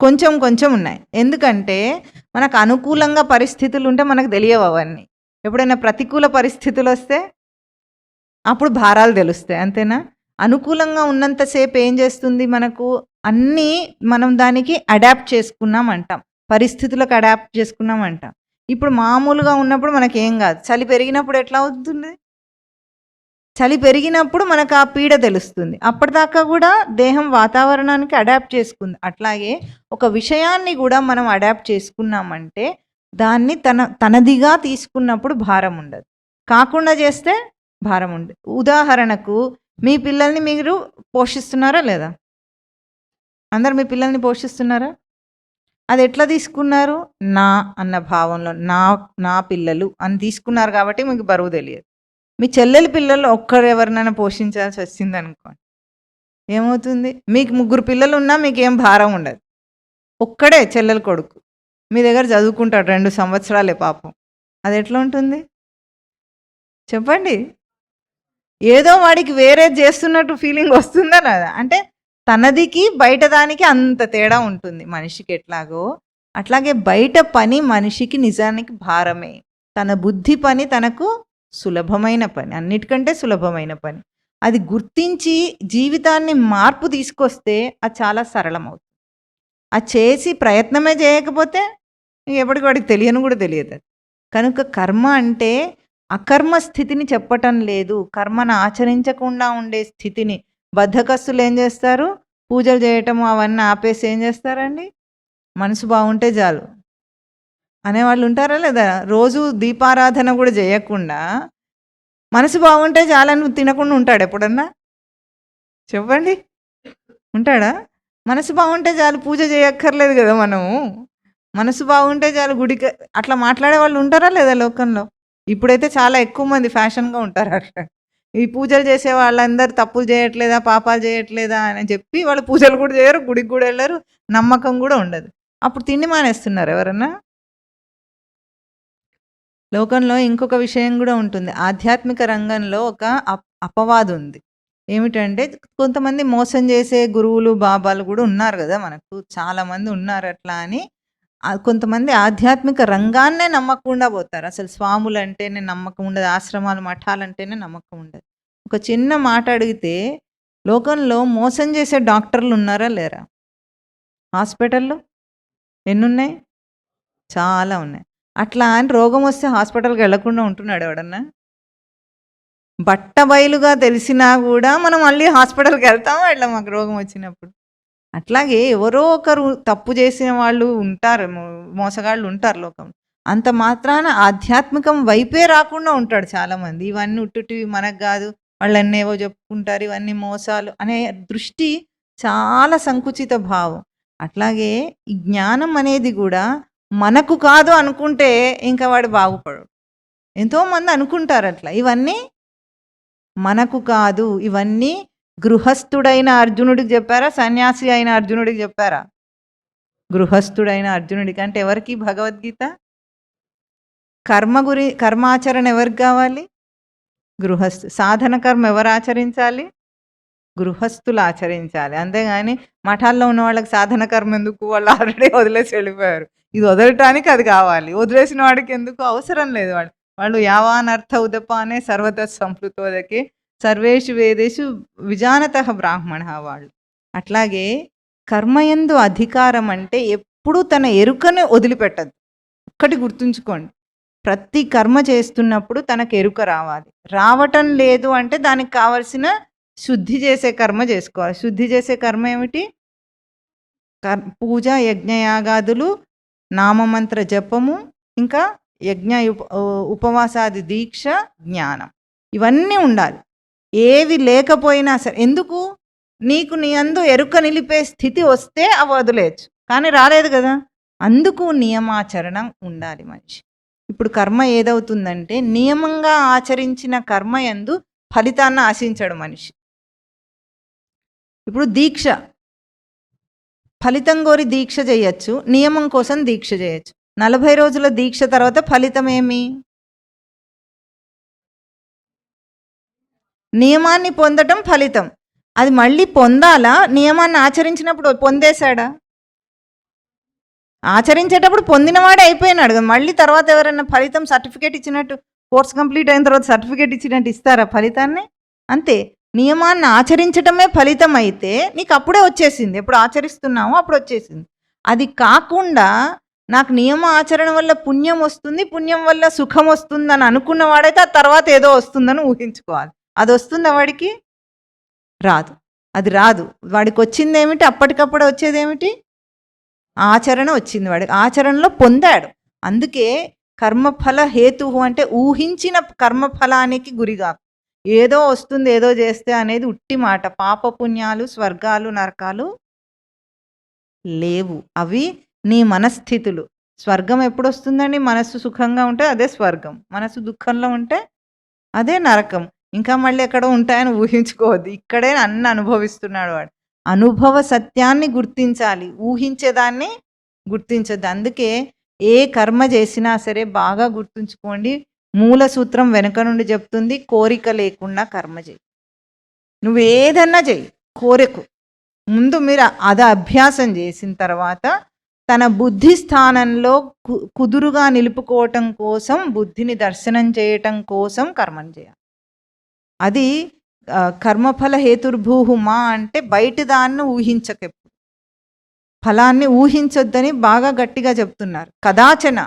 కొంచెం కొంచెం ఉన్నాయి. ఎందుకంటే మనకు అనుకూలంగా పరిస్థితులు ఉంటే మనకు తెలియవు అవన్నీ. ఎప్పుడైనా ప్రతికూల పరిస్థితులు వస్తే అప్పుడు భారాలు తెలుస్తాయి, అంతేనా? అనుకూలంగా ఉన్నంతసేపు ఏం చేస్తుంది, మనకు అన్నీ మనం దానికి అడాప్ట్ చేసుకున్నాం అంటాం, పరిస్థితులకు అడాప్ట్ చేసుకున్నాం అంటాం. ఇప్పుడు మామూలుగా ఉన్నప్పుడు మనకేం కాదు, చలి పెరిగినప్పుడు ఎట్లా అవుతుంది? చలి పెరిగినప్పుడు మనకు ఆ పీడ తెలుస్తుంది. అప్పటిదాకా కూడా దేహం వాతావరణానికి అడాప్ట్ చేసుకుంది. అట్లాగే ఒక విషయాన్ని కూడా మనం అడాప్ట్ చేసుకున్నామంటే దాన్ని తనదిగా తీసుకున్నప్పుడు భారం ఉండదు, కాకుండా చేస్తే భారం ఉండదు. ఉదాహరణకు మీ పిల్లల్ని మీరు పోషిస్తున్నారా లేదా? అందరు మీ పిల్లల్ని పోషిస్తున్నారా? అది ఎట్లా తీసుకున్నారు? నా అన్న భావంలో నా పిల్లలు అని తీసుకున్నారు కాబట్టి మీకు బరువు తెలియదు. మీ చెల్లెలి పిల్లలు ఎవరినైనా పోషించాల్సి వచ్చింది అనుకోండి, ఏమవుతుంది? మీకు 3 పిల్లలు ఉన్నా మీకేం భారం ఉండదు. ఒక్కడే చెల్లెలు కొడుకు మీ దగ్గర చదువుకుంటాడు 2 సంవత్సరాలే పాపం, అది ఎట్లా ఉంటుంది చెప్పండి? ఏదో వాడికి వేరే చేస్తున్నట్టు ఫీలింగ్ వస్తుందా లేదా? అంటే తనదికి బయట దానికి అంత తేడా ఉంటుంది మనిషికి. ఎట్లాగో అట్లాగే బయట పని మనిషికి నిజానికి భారమే, తన బుద్ధి పని తనకు సులభమైన పని, అన్నిటికంటే సులభమైన పని. అది గుర్తించి జీవితాన్ని మార్పు తీసుకొస్తే అది చాలా సరళమవుతుంది. అది చేసి ప్రయత్నమే చేయకపోతే ఎప్పటికి వాడికి తెలియను కూడా తెలియదు. కనుక కర్మ అంటే అకర్మ స్థితిని చెప్పటం లేదు, కర్మను ఆచరించకుండా ఉండే స్థితిని. బద్ధకస్తులు ఏం చేస్తారు? పూజలు చేయటము అవన్నీ ఆపేసి ఏం చేస్తారండి? మనసు బాగుంటే చాలు అనేవాళ్ళు ఉంటారా లేదా? రోజు దీపారాధన కూడా చేయకుండా మనసు బాగుంటే చాలని తినకుండా ఉంటాడు ఎప్పుడన్నా? చెప్పండి, ఉంటాడా? మనసు బాగుంటే చాలు, పూజ చేయక్కర్లేదు కదా మనము. మనసు బాగుంటే చాలు, గుడికి అట్లా మాట్లాడే వాళ్ళు ఉంటారా లేదా లోకంలో? ఇప్పుడైతే చాలా ఎక్కువ మంది ఫ్యాషన్గా ఉంటారు అట్లా. ఈ పూజలు చేసే వాళ్ళందరూ తప్పులు చేయట్లేదా, పాపాలు చేయట్లేదా అని చెప్పి వాళ్ళు పూజలు కూడా చేయరు, గుడికి కూడా వెళ్ళరు, నమ్మకం కూడా ఉండదు. అప్పుడు తిండి మానేస్తున్నారు ఎవరన్నా? లోకంలో ఇంకొక విషయం కూడా ఉంటుంది. ఆధ్యాత్మిక రంగంలో ఒక అపవాదు ఉంది. ఏమిటంటే కొంతమంది మోసం చేసే గురువులు బాబాలు కూడా ఉన్నారు కదా మనకు, చాలామంది ఉన్నారు. అట్లా అని కొంతమంది ఆధ్యాత్మిక రంగాన్నే నమ్మకుండా పోతారు. అసలు స్వాములు అంటేనే నమ్మకం ఉండదు, ఆశ్రమాలు మఠాలంటేనే నమ్మకం ఉండదు. ఒక చిన్న మాట అడిగితే లోకంలో మోసం చేసే డాక్టర్లు ఉన్నారా లేరా? హాస్పిటల్లో ఎన్నున్నాయి? చాలా ఉన్నాయి. అట్లా అని రోగం వస్తే హాస్పిటల్కి వెళ్లకుండా ఉంటున్నాడు ఎవడన్నా? బట్టబయలుగా తెలిసినా కూడా మనం మళ్ళీ హాస్పిటల్కి వెళ్తామా వెళ్ళాం మాకు రోగం వచ్చినప్పుడు? అట్లాగే ఎవరో ఒకరు తప్పు చేసిన వాళ్ళు ఉంటారు, మోసగాళ్ళు ఉంటారు లోకం. అంత మాత్రాన ఆధ్యాత్మికం వైపే రాకుండా ఉంటాడు చాలామంది. ఇవన్నీ ఉట్టుటివి మనకు కాదు, వాళ్ళన్నీ ఏవో చెప్పుకుంటారు, ఇవన్నీ మోసాలు అనే దృష్టి చాలా సంకుచిత భావం. అట్లాగే ఈ జ్ఞానం అనేది కూడా మనకు కాదు అనుకుంటే ఇంకా వాడు బాగుపడడు. ఎంతోమంది అనుకుంటారు అట్లా, ఇవన్నీ మనకు కాదు, ఇవన్నీ గృహస్థుడైన అర్జునుడికి చెప్పారా, సన్యాసి అయిన అర్జునుడికి చెప్పారా? గృహస్థుడైన అర్జునుడికి. అంటే ఎవరికి భగవద్గీత? కర్మాచరణ ఎవరికి కావాలి? గృహస్థు. సాధన కర్మ ఎవరు ఆచరించాలి? గృహస్థులు ఆచరించాలి. అంతేగాని మఠాల్లో ఉన్న వాళ్ళకి సాధన కర్మ ఎందుకు? వాళ్ళు ఆల్రెడీ వదిలేసి వెళ్ళిపోయారు. ఇది వదలటానికి అది కావాలి, వదిలేసిన వాడికి ఎందుకు? అవసరం లేదు. వాడు వాళ్ళు యావానర్థ ఉదపానే సర్వత సంప్లుతోదకే సర్వేషు వేదేషు విజానత బ్రాహ్మణ వాళ్ళు. అట్లాగే కర్మయందు అధికారం అంటే ఎప్పుడూ తన ఎరుకను వదిలిపెట్టదు. ఒక్కటి గుర్తుంచుకోండి, ప్రతి కర్మ చేస్తున్నప్పుడు తనకు ఎరుక రావాలి. రావటం లేదు అంటే దానికి కావలసిన శుద్ధి చేసే కర్మ చేసుకోవాలి. శుద్ధి చేసే కర్మ ఏమిటి? పూజ, యజ్ఞయాగాదులు, నామమంత్ర జపము, ఇంకా యజ్ఞ ఉపవాసాది దీక్ష, జ్ఞానం, ఇవన్నీ ఉండాలి. ఏవి లేకపోయినా సరే, ఎందుకు? నీకు నీ అందు ఎరుక నిలిపే స్థితి వస్తే అవి వదిలేయచ్చు, కానీ రాలేదు కదా, అందుకు నియమాచరణ ఉండాలి మనిషి. ఇప్పుడు కర్మ ఏదవుతుందంటే నియమంగా ఆచరించిన కర్మ యందు ఫలితాన్ని ఆశించడు మనిషి. ఇప్పుడు దీక్ష, ఫలితం కోరి దీక్ష చేయొచ్చు, నియమం కోసం దీక్ష చేయొచ్చు. 40 రోజుల దీక్ష తర్వాత ఫలితం ఏమి? నియమాన్ని పొందటం ఫలితం. అది మళ్ళీ పొందాలా? నియమాన్ని ఆచరించినప్పుడు పొందేశాడా? ఆచరించేటప్పుడు పొందినవాడే అయిపోయినాడు కదా. మళ్ళీ తర్వాత ఎవరైనా ఫలితం సర్టిఫికేట్ ఇచ్చినట్టు, కోర్స్ కంప్లీట్ అయిన తర్వాత సర్టిఫికేట్ ఇచ్చినట్టు ఇస్తారా ఫలితాన్ని? అంతే. నియమాన్ని ఆచరించటమే ఫలితం అయితే నీకు అప్పుడే వచ్చేసింది. ఎప్పుడు ఆచరిస్తున్నామో అప్పుడు వచ్చేసింది. అది కాకుండా నాకు నియమ ఆచరణ వల్ల పుణ్యం వస్తుంది, పుణ్యం వల్ల సుఖం వస్తుందని అనుకున్నవాడైతే ఆ తర్వాత ఏదో వస్తుందని ఊహించుకోవాలి. అది వస్తుందా వాడికి? రాదు. అది రాదు. వాడికి వచ్చింది ఏమిటి? అప్పటికప్పుడు వచ్చేది ఏమిటి? ఆచరణ వచ్చింది. వాడికి ఆచరణలో పొందాడు. అందుకే కర్మఫల హేతు అంటే ఊహించిన కర్మఫలానికి గురిగా. ఏదో వస్తుంది ఏదో చేస్తే అనేది ఉట్టి మాట. పాపపుణ్యాలు, స్వర్గాలు, నరకాలు లేవు. అవి నీ మనస్థితులు. స్వర్గం ఎప్పుడు వస్తుందండి? మనసు సుఖంగా ఉంటే అదే స్వర్గం, మనసు దుఃఖంలో ఉంటే అదే నరకం. ఇంకా మళ్ళీ ఎక్కడో ఉంటాయని ఊహించుకోవద్దు. ఇక్కడే అన్ని అనుభవిస్తున్నాడు వాడు. అనుభవ సత్యాన్ని గుర్తించాలి, ఊహించేదాన్ని గుర్తించద్దు. అందుకే ఏ కర్మ చేసినా సరే బాగా గుర్తుంచుకోండి. మూల సూత్రం వెనుక నుండి చెప్తుంది, కోరిక లేకుండా కర్మ చేయి. నువ్వు ఏదన్నా చెయ్యి, కోరిక ముందు మీరు అది అభ్యాసం చేసిన తర్వాత తన బుద్ధి స్థానంలో కుదురుగా నిలుపుకోవటం కోసం, బుద్ధిని దర్శనం చేయటం కోసం కర్మం చేయాలి. అది కర్మఫల హేతుర్భూహుమా అంటే బయట దాన్ని ఊహించకెప్పుడు, ఫలాన్ని ఊహించొద్దని బాగా గట్టిగా చెప్తున్నారు. కదాచన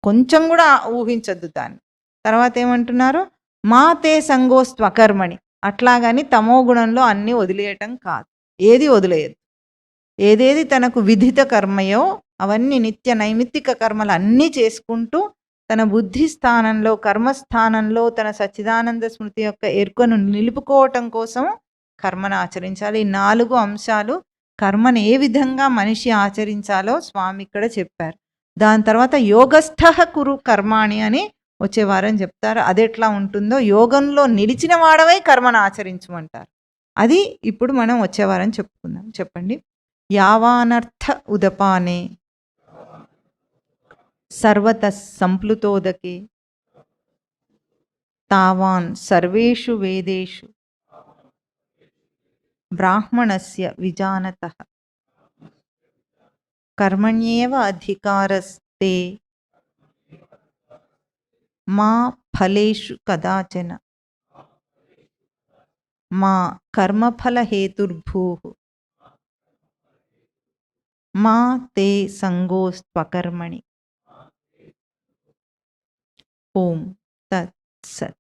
కొంచెం కూడా ఊహించొద్దు దాన్ని. తర్వాత ఏమంటున్నారు? మా తే సంగోస్త్వకర్మణి. అట్లాగని తమో గుణంలో అన్నీ వదిలేయటం కాదు. ఏది వదిలేయద్దు. ఏదేది తనకు విధిత కర్మయో అవన్నీ నిత్య నైమిత్తిక కర్మలు అన్నీ చేసుకుంటూ తన బుద్ధి స్థానంలో, కర్మస్థానంలో తన సచ్చిదానంద స్మృతి యొక్క ఎరుకను నిలుపుకోవటం కోసం కర్మను ఆచరించాలి. ఈ 4 అంశాలు కర్మను ఏ విధంగా మనిషి ఆచరించాలో స్వామి ఇక్కడ చెప్పారు. దాని తర్వాత యోగస్థ కురు కర్మాణి అని వచ్చే వారం చెప్తారు. అది ఎట్లా ఉంటుందో, యోగంలో నిలిచిన వాడవై కర్మను ఆచరించమంటారు. అది ఇప్పుడు మనం వచ్చే వారం చెప్పుకుందాం. చెప్పండి. యావానర్థ ఉదపానే సర్వత సంప్లుతోదకే తావాన్ సర్వేషు వేదేషు బ్రాహ్మణస్య విజానతః కర్మణ్యేవ అధికారస్తే మా ఫలేషు కదాచన మా కర్మఫల హేతుర్భూః మా తే సంగోస్త్వకర్మణి. ఓం తత్ సత్.